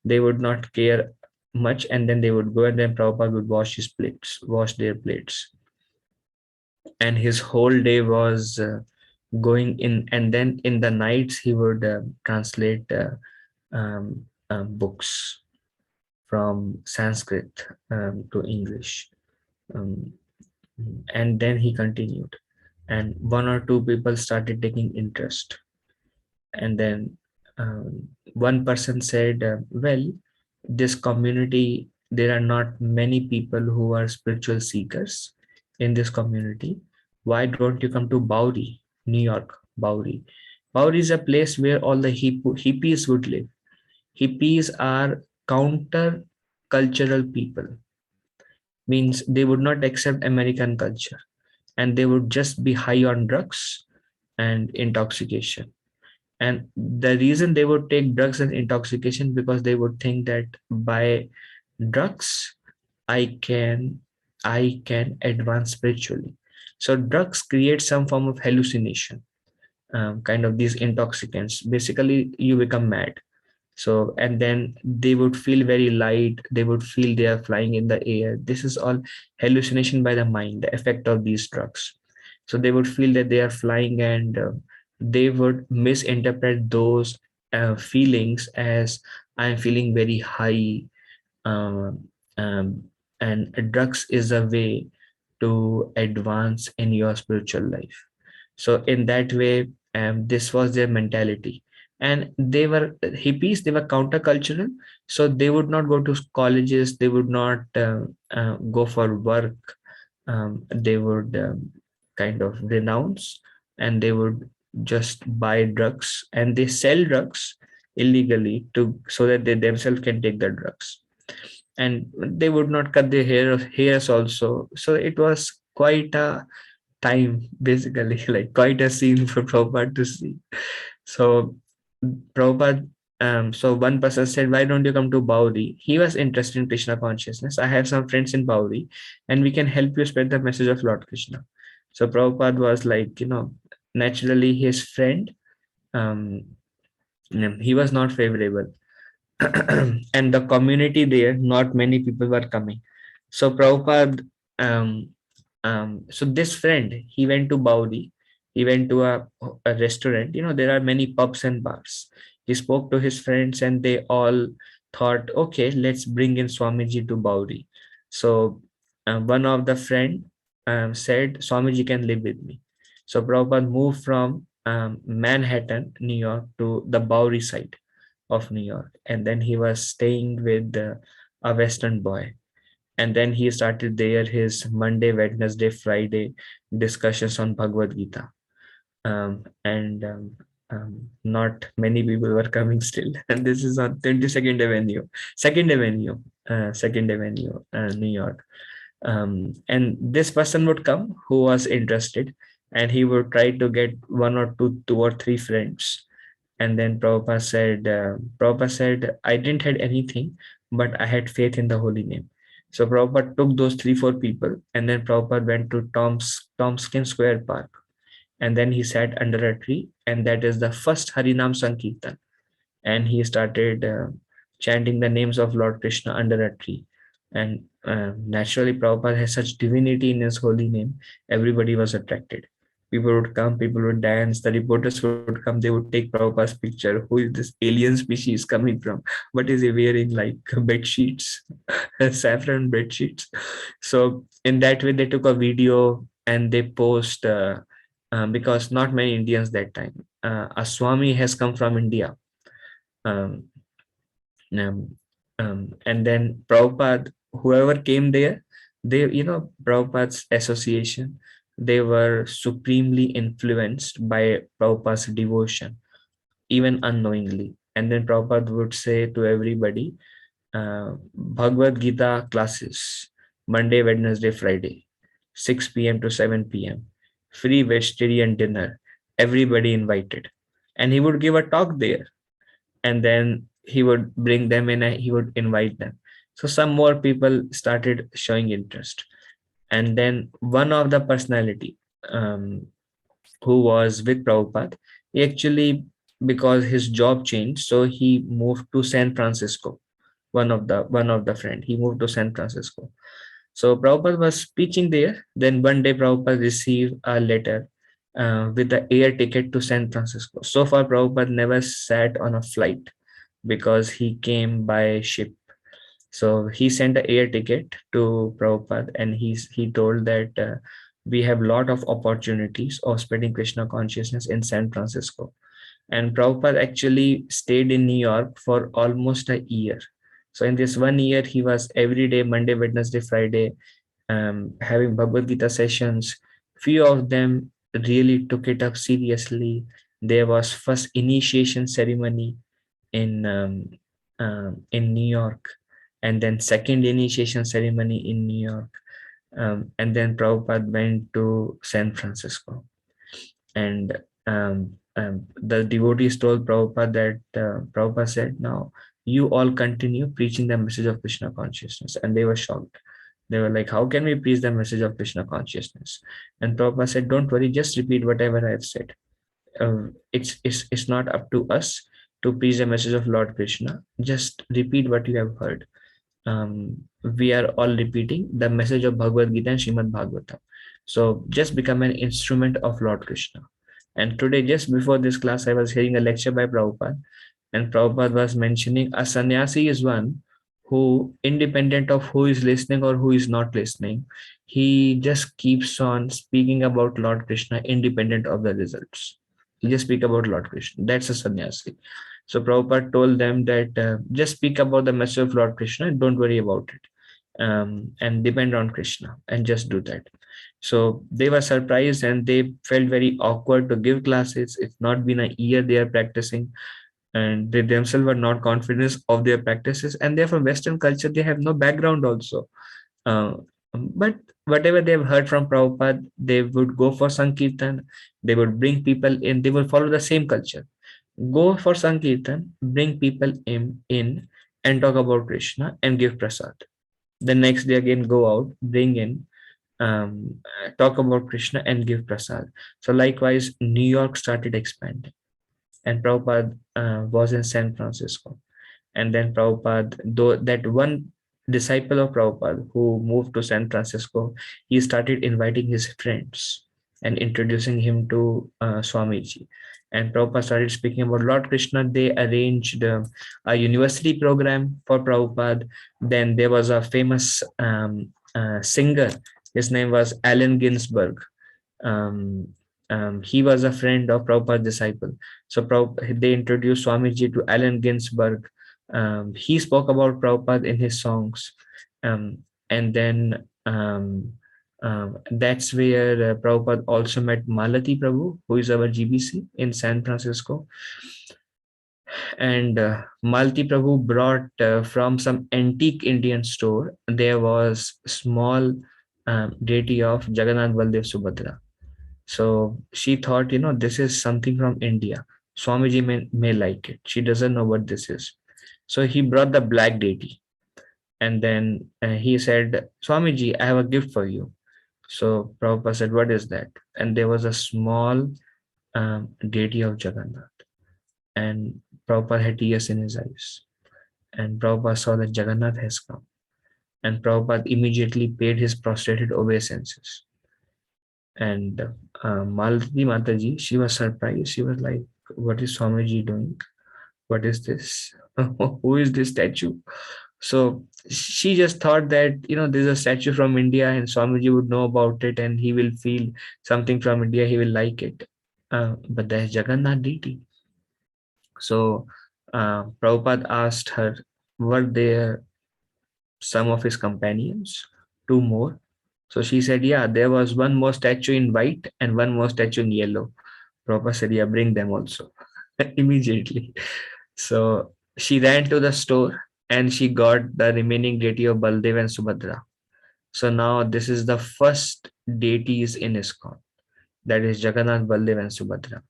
They would not care much, and then they would go, and then Prabhupada would wash their plates. And his whole day was going in, and then in the nights he would translate books from Sanskrit to English. Um, and then he continued, and one or two people started taking interest. And then one person said, well, this community, there are not many people who are spiritual seekers in this community. Why don't you come to Bowery, New York? Bowery. Bowery is a place where all the hippies would live. Hippies are counter cultural people, means they would not accept American culture, and they would just be high on drugs and intoxication. And the reason they would take drugs and intoxication, because they would think that by drugs I can advance spiritually. So drugs create some form of hallucination, kind of these intoxicants. Basically, you become mad. So, and then they would feel very light, they would feel they are flying in the air. This is all hallucination by the mind, the effect of these drugs. So they would feel that they are flying, and they would misinterpret those feelings as, I'm feeling very high. um, um, and drugs is a way to advance in your spiritual life. So in that way, this was their mentality. And they were hippies, they were countercultural. So they would not go to colleges, they would not go for work. They would kind of renounce, and they would just buy drugs, and they sell drugs illegally to, so that they themselves can take the drugs. And they would not cut their hairs also. So it was quite a time, basically, like quite a scene for Prabhupada to see. So Prabhupada, so one person said, why don't you come to Bowery? He was interested in Krishna consciousness. I have some friends in Bowery, and we can help you spread the message of Lord Krishna. So Prabhupada was like, naturally his friend, um, he was not favorable. And the community there, not many people were coming. So Prabhupada, so this friend, he went to Bowery, he went to a restaurant. There are many pubs and bars. He spoke to his friends, and they all thought, okay, let's bring in Swamiji to Bowery. So one of the friend said, Swamiji can live with me. So Prabhupada moved from Manhattan, New York, to the Bowery side of New York. And then he was staying with a Western boy. And then he started there his Monday, Wednesday, Friday discussions on Bhagavad Gita. Not many people were coming still. And this is on 22nd Avenue, 2nd Avenue, New York. And this person would come who was interested, and he would try to get two or three friends. And then Prabhupada said, I didn't had anything, but I had faith in the holy name. So Prabhupada took those 3-4 people, and then Prabhupada went to Tompkins Square Park. And then he sat under a tree, and that is the first Harinam Sankirtan. And he started chanting the names of Lord Krishna under a tree. And naturally, Prabhupada has such divinity in his holy name, everybody was attracted. People would come, people would dance, the reporters would come, they would take Prabhupada's picture. Who is this alien species coming from? What is he wearing, like bed sheets, saffron bed sheets? So in that way, they took a video and they post, because not many Indians that time. A Swami has come from India. Um, and then Prabhupada, whoever came there, Prabhupada's association, they were supremely influenced by Prabhupada's devotion, even unknowingly. And then Prabhupada would say to everybody, Bhagavad Gita classes, Monday, Wednesday, Friday, 6 p.m. to 7 p.m., free vegetarian dinner, everybody invited. And he would give a talk there, and then he would bring them in and he would invite them. So some more people started showing interest. And then one of the personality who was with Prabhupada, he actually, because his job changed, so he moved to San Francisco. One of the friend, he moved to San Francisco. So Prabhupada was preaching there. Then one day Prabhupada received a letter with the air ticket to San Francisco. So far Prabhupada never sat on a flight because he came by ship. So he sent an air ticket to Prabhupada, and he told that we have lot of opportunities of spreading Krishna consciousness in San Francisco. And Prabhupada actually stayed in New York for almost a year. So in this 1 year, he was every day, Monday, Wednesday, Friday, having Bhagavad Gita sessions. Few of them really took it up seriously. There was first initiation ceremony in New York, and then second initiation ceremony in New York, and then Prabhupada went to San Francisco, and the devotees told Prabhupada that Prabhupada said, "Now you all continue preaching the message of Krishna consciousness," and they were shocked. They were like, "How can we preach the message of Krishna consciousness?" And Prabhupada said, "Don't worry, just repeat whatever I have said. It's not up to us to preach the message of Lord Krishna. Just repeat what you have heard. We are all repeating the message of Bhagavad Gita and Srimad Bhagavatam. So just become an instrument of Lord Krishna." And today, just before this class, I was hearing a lecture by Prabhupada, and Prabhupada was mentioning a sannyasi is one who, independent of who is listening or who is not listening, he just keeps on speaking about Lord Krishna independent of the results. He just speak about Lord Krishna. That's a sannyasi. So Prabhupada told them that just speak about the message of Lord Krishna and don't worry about it, and depend on Krishna and just do that. So they were surprised and they felt very awkward to give classes. It's not been a year they are practicing, and they themselves were not confident of their practices, and they're from Western culture. They have no background also. Uh, but whatever they've heard from Prabhupada, they would go for Sankirtan, they would bring people in, they will follow the same culture. Go for Sankirtan, bring people in and talk about Krishna and give prasad. The next day again go out, bring in, talk about Krishna and give prasad. So likewise, New York started expanding, and Prabhupada was in San Francisco. And then Prabhupada, though that one disciple of Prabhupada who moved to San Francisco, he started inviting his friends and introducing him to Swamiji. And Prabhupada started speaking about Lord Krishna. They arranged a university program for Prabhupada. Then there was a famous singer. His name was Allen Ginsberg. Um, he was a friend of Prabhupada's disciple. So they introduced Swamiji to Allen Ginsberg. He spoke about Prabhupada in his songs. And then that's where Prabhupada also met Malati Prabhu, who is our GBC in San Francisco. And Malati Prabhu brought from some antique Indian store, there was small deity of Jagannath Baldev Subhadra. So she thought, this is something from India. Swamiji may like it. She doesn't know what this is. So he brought the black deity. And then he said, "Swamiji, I have a gift for you." So Prabhupada said, "What is that?" And there was a small deity of Jagannath. And Prabhupada had tears in his eyes. And Prabhupada saw that Jagannath has come. And Prabhupada immediately paid his prostrated obeisances. And Malati Mataji, she was surprised. She was like, "What is Swamiji doing? What is this? Who is this statue?" So she just thought that, there's a statue from India and Swamiji would know about it and he will feel something from India, he will like it. But there's Jagannath deity. So Prabhupada asked her, were there some of his companions? 2 more? So she said, yeah, there was one more statue in white and one more statue in yellow. Prabhupada said, yeah, bring them also immediately. So she ran to the store and she got the remaining deity of Baldev and Subhadra. So now this is the first deities in ISKCON, that is Jagannath, Baldev and Subhadra.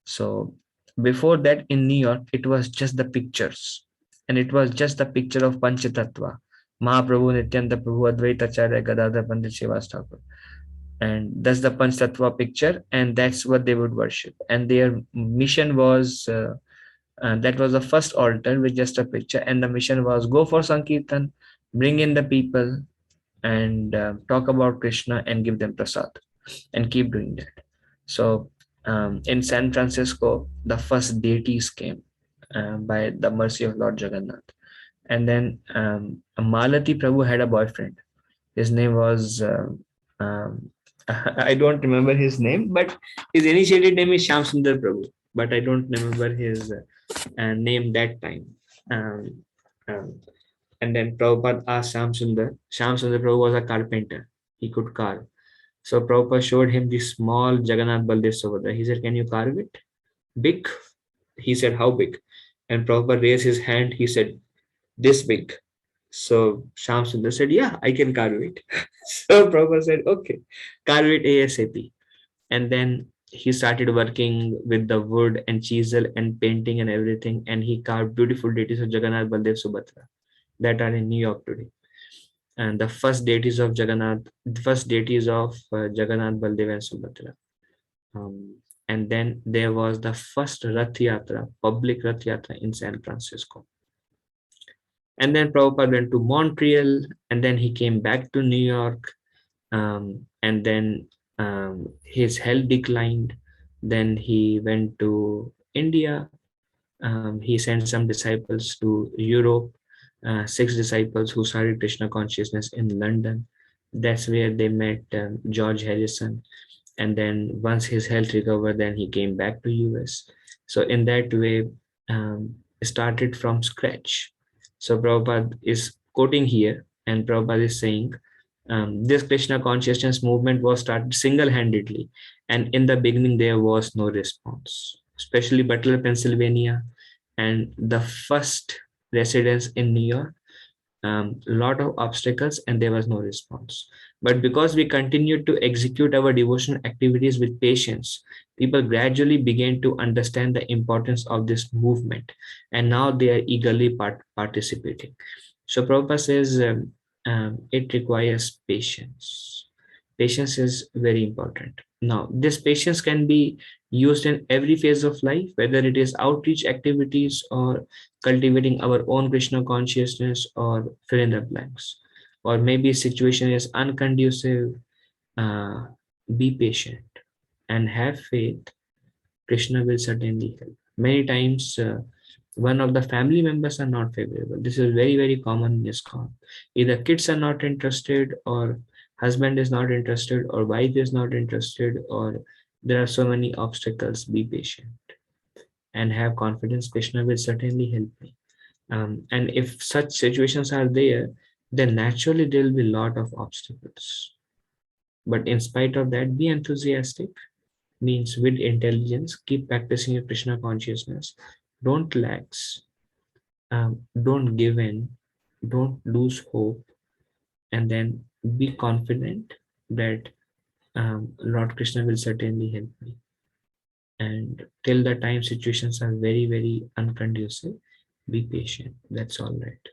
So before that in New York, it was just the pictures, and it was just the picture of Panchatattva. Mahaprabhu, Nityananda Prabhu, Advaita Acharya, Gadadhar Pandit, Srivas Thakur. And that's the Panch Tattva picture, and that's what they would worship. And their mission was, that was the first altar with just a picture, and the mission was go for Sankirtan, bring in the people, and talk about Krishna and give them prasad, and keep doing that. So in San Francisco, the first deities came by the mercy of Lord Jagannath. And then Malati Prabhu had a boyfriend. His name was, I don't remember his name, but his initiated name is Shyam Sundar Prabhu, but I don't remember his name that time. Um, um, and then Prabhupada asked Shyam Sundar. Shyam Sundar Prabhu was a carpenter. He could carve. So Prabhupada showed him the small Jagannath Baldev Subhadra. He said, "Can you carve it? Big?" He said, "How big?" And Prabhupada raised his hand. He said, "This big." So Shyam Sundar said, "Yeah, I can carve it." So Prabhupada said, "Okay, carve it ASAP." And then he started working with the wood and chisel and painting and everything. And he carved beautiful deities of Jagannath, Baldev, Subhadra that are in New York today. And the first deities of Jagannath, Jagannath, Baldev, and Subhadra. And then there was the first Rath Yatra, public Rath Yatra in San Francisco. And then Prabhupada went to Montreal, and then he came back to New York, and then his health declined. Then he went to India. He sent some disciples to Europe, 6 disciples who started Krishna consciousness in London. That's where they met George Harrison. And then once his health recovered, then he came back to US. So in that way, started from scratch. So Prabhupada is quoting here, and Prabhupada is saying, this Krishna consciousness movement was started single-handedly, and in the beginning there was no response, especially Butler, Pennsylvania, and the first residents in New York. Lot of obstacles, and there was no response. But because we continued to execute our devotional activities with patience, people gradually began to understand the importance of this movement, and now they are eagerly participating. So Prabhupada says it requires patience. Patience is very important. Now, this patience can be used in every phase of life, whether it is outreach activities or cultivating our own Krishna consciousness, or fill in the blanks. Or maybe situation is unconducive. Be patient and have faith. Krishna will certainly help. Many times, one of the family members are not favorable. This is very, very common in ISKCON. Either kids are not interested, or husband is not interested, or wife is not interested, or there are so many obstacles. Be patient and have confidence. Krishna will certainly help me. And if such situations are there, then naturally there will be a lot of obstacles. But in spite of that, be enthusiastic, means with intelligence, keep practicing your Krishna consciousness. Don't relax, don't give in, don't lose hope, and then be confident that Lord Krishna will certainly help me. And till the time situations are very, very unconducive, be patient. That's all right.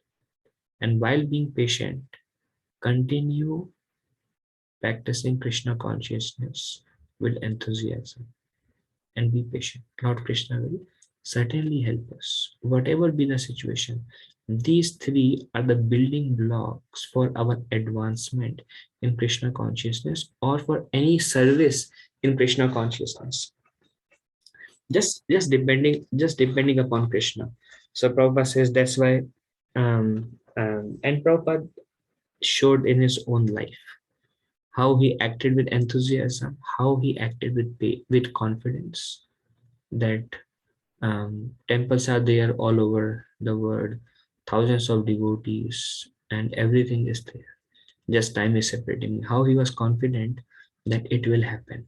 And while being patient, continue practicing Krishna consciousness with enthusiasm, and be patient. Lord Krishna will certainly help us, whatever be the situation. These 3 are the building blocks for our advancement in Krishna consciousness, or for any service in Krishna consciousness. Just depending upon Krishna. So Prabhupada says that's why, and Prabhupada showed in his own life how he acted with enthusiasm, how he acted with confidence, that temples are there all over the world, thousands of devotees, and everything is there. Just time is separating. How he was confident that it will happen.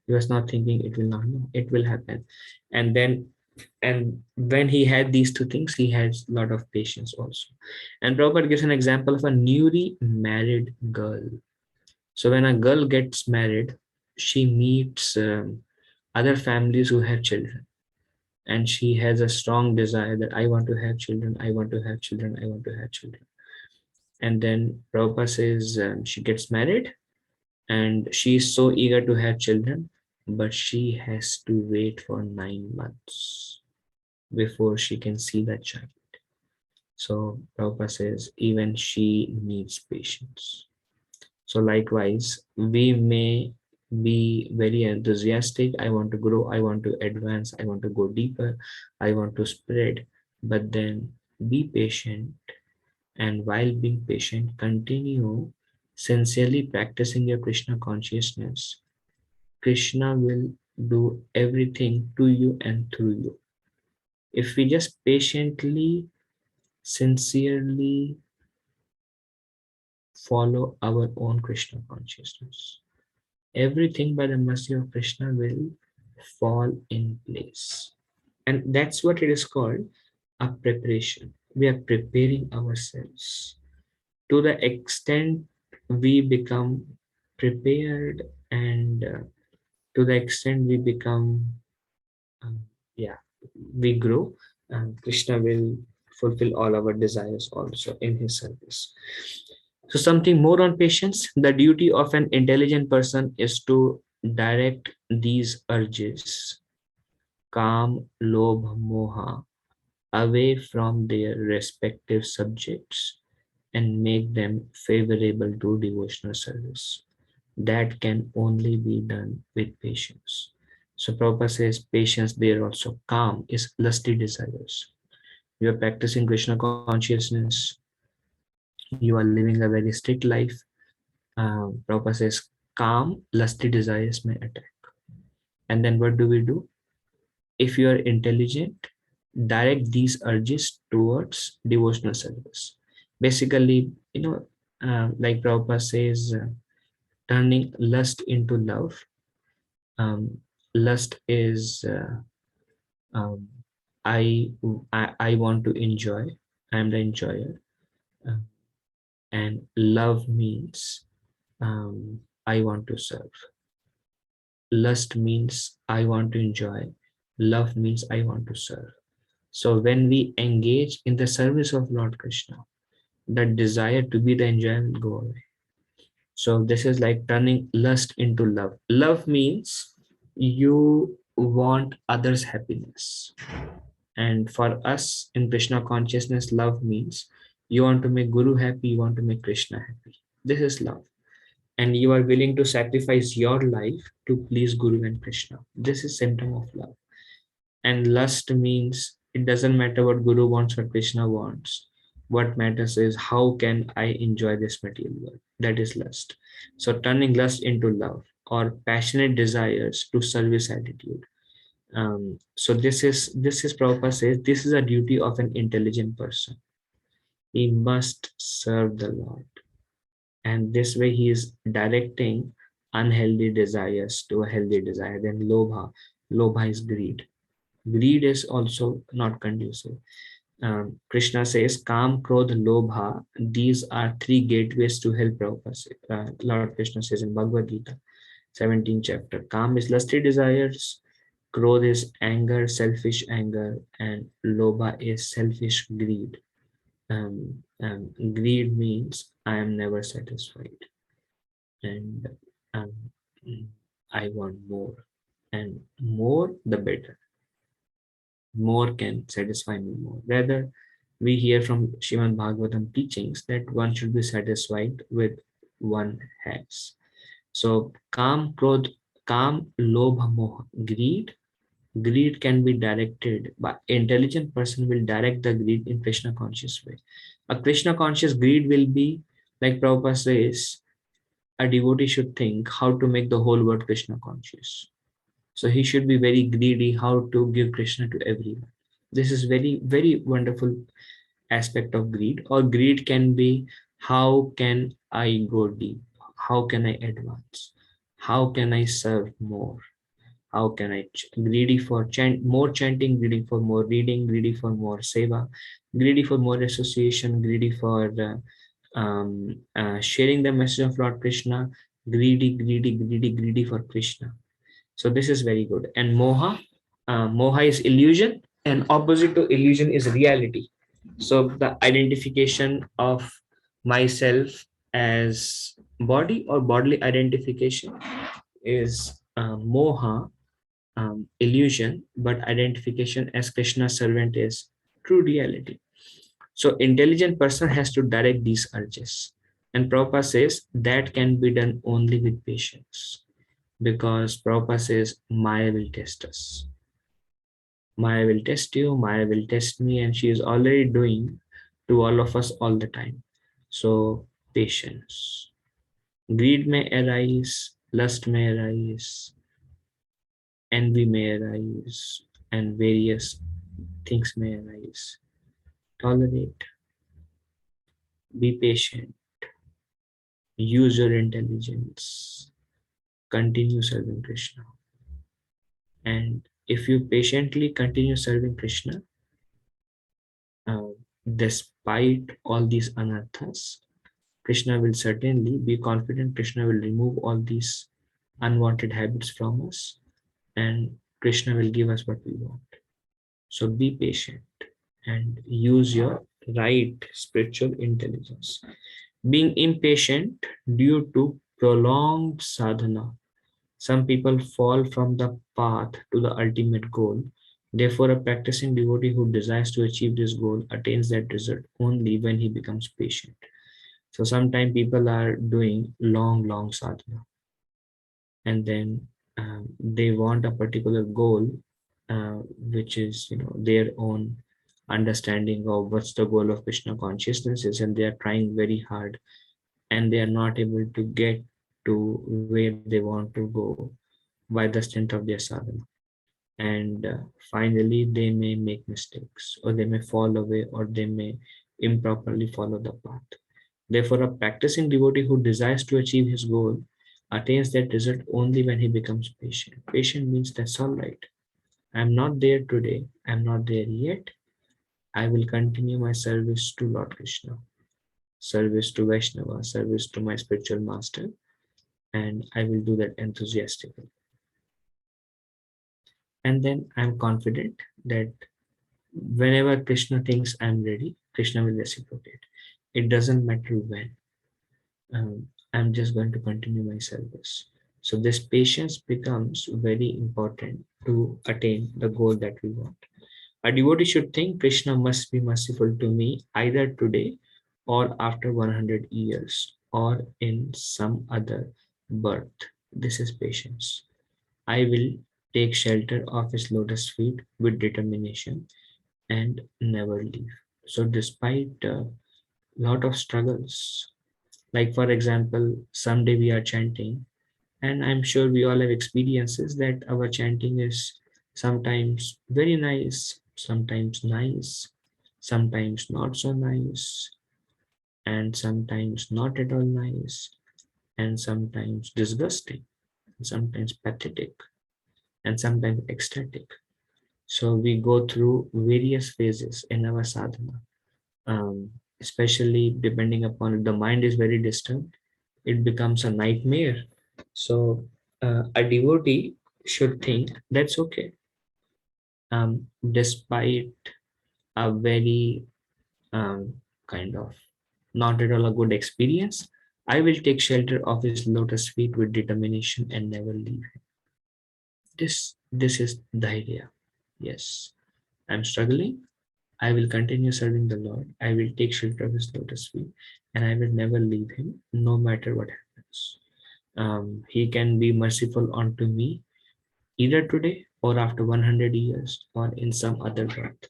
He was not thinking it will not. No, it will happen. And then, and when he had these 2 things, he has a lot of patience also. And Prabhupada gives an example of a newly married girl. So when a girl gets married, she meets other families who have children, and she has a strong desire that I want to have children, I want to have children, I want to have children. And then Prabhupada says she gets married and she is so eager to have children, but she has to wait for 9 months before she can see the child. So Prabhupada says even she needs patience. So likewise, we may be very enthusiastic. I want to grow, I want to advance, I want to go deeper, I want to spread, but then be patient. And while being patient, continue sincerely practicing your Krishna consciousness. Krishna will do everything to you and through you. If we just patiently, sincerely follow our own Krishna consciousness, everything by the mercy of Krishna will fall in place. And that's what it is called, a preparation. We are preparing ourselves. To the extent we become prepared and to the extent we become, um, yeah, we grow, Krishna will fulfill all our desires also in his service. So something more on patience. The duty of an intelligent person is to direct these urges, Kam, Lobh, Moha, away from their respective subjects and make them favorable to devotional service. That can only be done with patience. So Prabhupada says patience there also. Calm is lusty desires. You are practicing Krishna consciousness. You are living a very strict life. Prabhupada says calm, lusty desires may attack. And then what do we do? If you are intelligent, direct these urges towards devotional service. Basically, like Prabhupada says, turning lust into love. Lust is um, I want to enjoy. I am the enjoyer, Um, and love means I want to serve. Lust means I want to enjoy. Love means I want to serve. So when we engage in the service of Lord Krishna, the desire to be the enjoyer will go away. So this is like turning lust into love. Love means you want others' happiness. And for us in Krishna consciousness, love means you want to make Guru happy, you want to make Krishna happy. This is love. And you are willing to sacrifice your life to please Guru and Krishna. This is symptom of love. And lust means it doesn't matter what Guru wants or Krishna wants. What matters is how can I enjoy this material world. That is lust. So turning lust into love or passionate desires to service attitude. So this is Prabhupada says this is a duty of an intelligent person. He must serve the Lord. And this way he is directing unhealthy desires to a healthy desire. Then lobha is greed. Greed is also not conducive. Krishna says, Kam, Krodh, Lobha, these are three gateways to hell. Prabhupada, Lord Krishna says in Bhagavad Gita, 17th chapter. Kam is lusty desires, Krodh is anger, selfish anger, and Lobha is selfish greed. Greed means I am never satisfied, and um, I want more, and more the better. More can satisfy me more. Rather, we hear from Srimad Bhagavatam teachings that one should be satisfied with one has. So, Kam, Lobha, Moha, greed can be directed by intelligent person will direct the greed in Krishna conscious way. A Krishna conscious greed will be like Prabhupada says, a devotee should think how to make the whole world Krishna conscious. So he should be very greedy how to give Krishna to everyone. This is very, very wonderful aspect of greed. Or greed can be how can I go deep? How can I advance? How can I serve more? How can I greedy for more chanting, greedy for more reading, greedy for more seva, greedy for more association, greedy for sharing the message of Lord Krishna, greedy for Krishna. So this is very good. And moha is illusion, and opposite to illusion is reality. So the identification of myself as body or bodily identification is moha, illusion, but identification as Krishna's servant is true reality. So intelligent person has to direct these urges. And Prabhupada says that can be done only with patience, because Prabhupada says Maya will test us. Maya will test you, Maya will test me, and she is already doing to all of us all the time. So patience. Greed may arise, lust may arise, envy may arise, and various things may arise. Tolerate, be patient, use your intelligence, continue serving Krishna. And if you patiently continue serving Krishna, uh, despite all these anarthas, Krishna will certainly be confident. Krishna will remove all these unwanted habits from us, and Krishna will give us what we want. So be patient and use your right spiritual intelligence. Being impatient due to prolonged sadhana. Some people fall from the path to the ultimate goal. Therefore, a practicing devotee who desires to achieve this goal attains that result only when he becomes patient. So sometimes people are doing long sadhana, and then they want a particular goal, which is their own understanding of what's the goal of Krishna consciousness is, and they are trying very hard, and they are not able to get to where they want to go by the strength of their sadhana. And finally, they may make mistakes, or they may fall away, or they may improperly follow the path. Therefore, a practicing devotee who desires to achieve his goal attains that result only when he becomes patient. Patient means that's all right. I'm not there today. I'm not there yet. I will continue my service to Lord Krishna, service to Vaishnava, service to my spiritual master, and I will do that enthusiastically. And then I'm confident that whenever Krishna thinks I'm ready, Krishna will reciprocate. It doesn't matter when. I'm just going to continue my service. So this patience becomes very important to attain the goal that we want. A devotee should think Krishna must be merciful to me either today or after 100 years or in some other birth. This is patience. I will take shelter of his lotus feet with determination and never leave. So despite a lot of struggles, like for example, someday we are chanting, and I'm sure we all have experiences that our chanting is sometimes very nice, sometimes not so nice, and sometimes not at all nice, and sometimes disgusting, and sometimes pathetic, and sometimes ecstatic. So we go through various phases in our sadhana, especially depending upon if the mind is very disturbed, it becomes a nightmare. So a devotee should think that's okay. Despite a very kind of not at all a good experience, I will take shelter of his lotus feet with determination and never leave him. This is the idea. Yes, I'm struggling. I will continue serving the Lord. I will take shelter of his lotus feet, and I will never leave him, no matter what happens. He can be merciful unto me either today or after 100 years or in some other birth.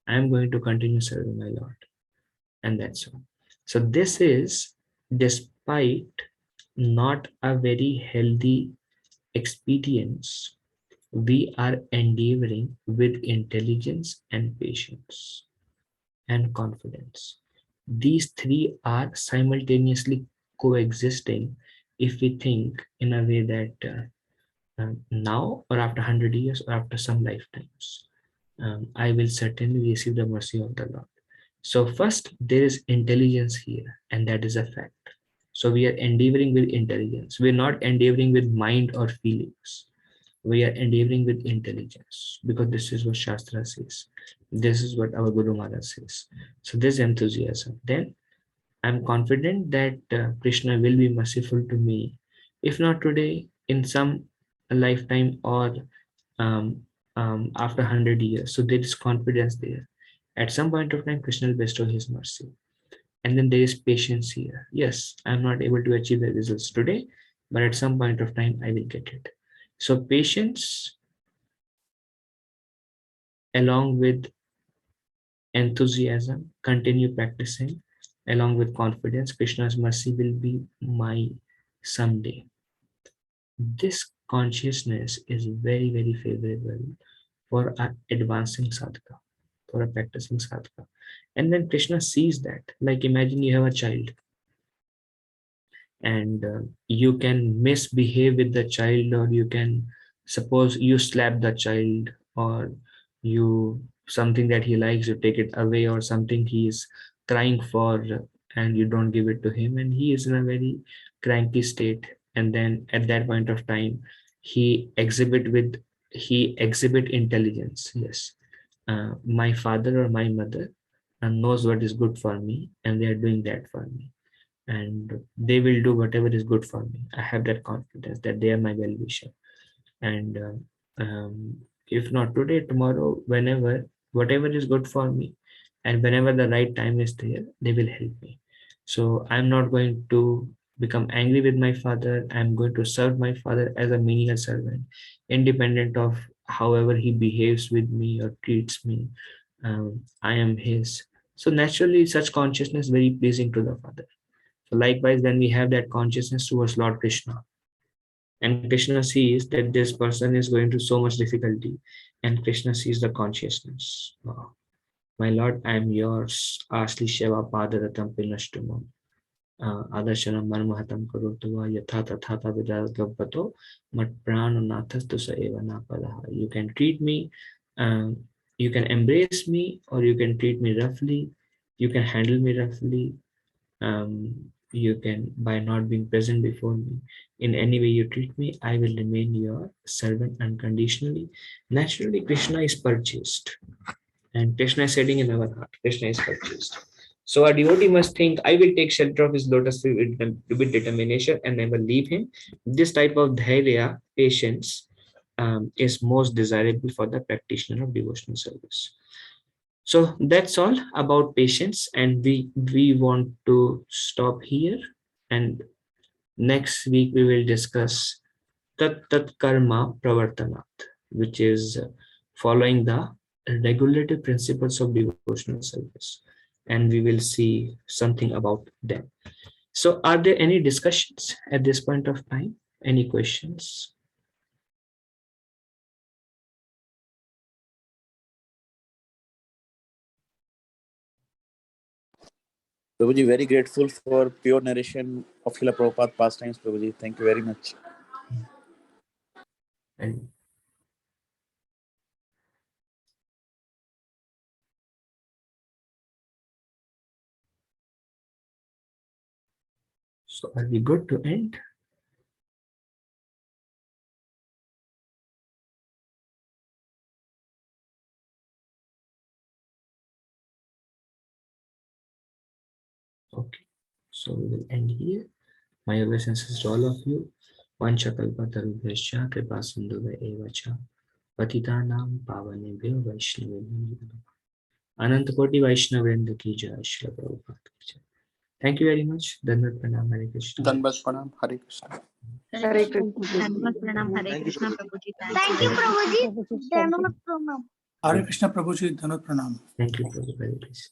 I am going to continue serving my Lord, and that's all. So this is despite not a very healthy experience, we are endeavoring with intelligence and patience and confidence. These three are simultaneously coexisting if we think in a way that now or after 100 years or after some lifetimes, I will certainly receive the mercy of the Lord. So first, there is intelligence here, and that is a fact. So we are endeavoring with intelligence. We're not endeavoring with mind or feelings. We are endeavoring with intelligence, because this is what Shastra says. This is what our Guru Maharaj says. So there's enthusiasm. Then I'm confident that Krishna will be merciful to me, if not today, in some lifetime or um, after 100 years. So there is confidence there. At some point of time, Krishna will bestow his mercy. And then there is patience here. Yes, I'm not able to achieve the results today, but at some point of time, I will get it. So patience along with enthusiasm, continue practicing, along with confidence, Krishna's mercy will be my someday. This consciousness is very, very favorable for advancing sadhaka, for a practicing sadhaka. And then Krishna sees that, like imagine you have a child and you can misbehave with the child, or you can suppose you slap the child, or you something that he likes you take it away, or something he is crying for and you don't give it to him, and he is in a very cranky state, and then at that point of time he exhibit intelligence. Yes, my father or my mother knows what is good for me, and they are doing that for me, and they will do whatever is good for me. I have that confidence that they are my well-wisher. And if not today, tomorrow, whenever, whatever is good for me, and whenever the right time is there, they will help me. So I'm not going to become angry with my father. I'm going to serve my father as a menial servant, independent of however he behaves with me or treats me. I am his. So naturally, such consciousness is very pleasing to the father. So likewise, when we have that consciousness towards Lord Krishna, and Krishna sees that this person is going through so much difficulty, and Krishna sees the consciousness. My Lord, I am yours. Asli Sheva Padaratam Pinashtumam. Adashanam Marmahatam Karutava Yatha Tathata Vidagapato Mat Prananathas Tusa Eva Napalaha. You can treat me, you can embrace me, or you can treat me roughly, you can handle me roughly, you can, by not being present before me, in any way you treat me, I will remain your servant unconditionally. Naturally, Krishna is purchased, and Krishna is sitting in our heart. Krishna is purchased. So a devotee must think, I will take shelter of his lotus feet with determination and never leave him. This type of dhairya, patience, is most desirable for the practitioner of devotional service. So that's all about patience, and we want to stop here, and next week we will discuss tat karma pravartanat, which is following the regulative principles of devotional service, and we will see something about them. So are there any discussions at this point of time? Any questions? Prabhuji, very grateful for pure narration of Srila Prabhupada pastimes, Prabhuji. Thank you very much. And so are we good to end? Okay, so we will end here. My obeisances to all of you. Vanchakalpatarubhyascha kripa sindhuve evacha patitanam pavanebhyo vaishnavebhyo namo. Ananta Koti Vaishnavendra ki jai, Srila Prabhupada ki jai. Thank you very much. Dandavat Pranam, Hare Krishna. Dandavat Pranam, Hare Krishna. Hare Krishna. Dhanavad pranam. Hare Thank you, Krishna Prabhuji. Prabhuji. Thank you, Prabhuji. Prabhuji. Dhanavad pranam. Hare Krishna, Prabhuji, Dandavat Pranam. Thank you, Prabhupada.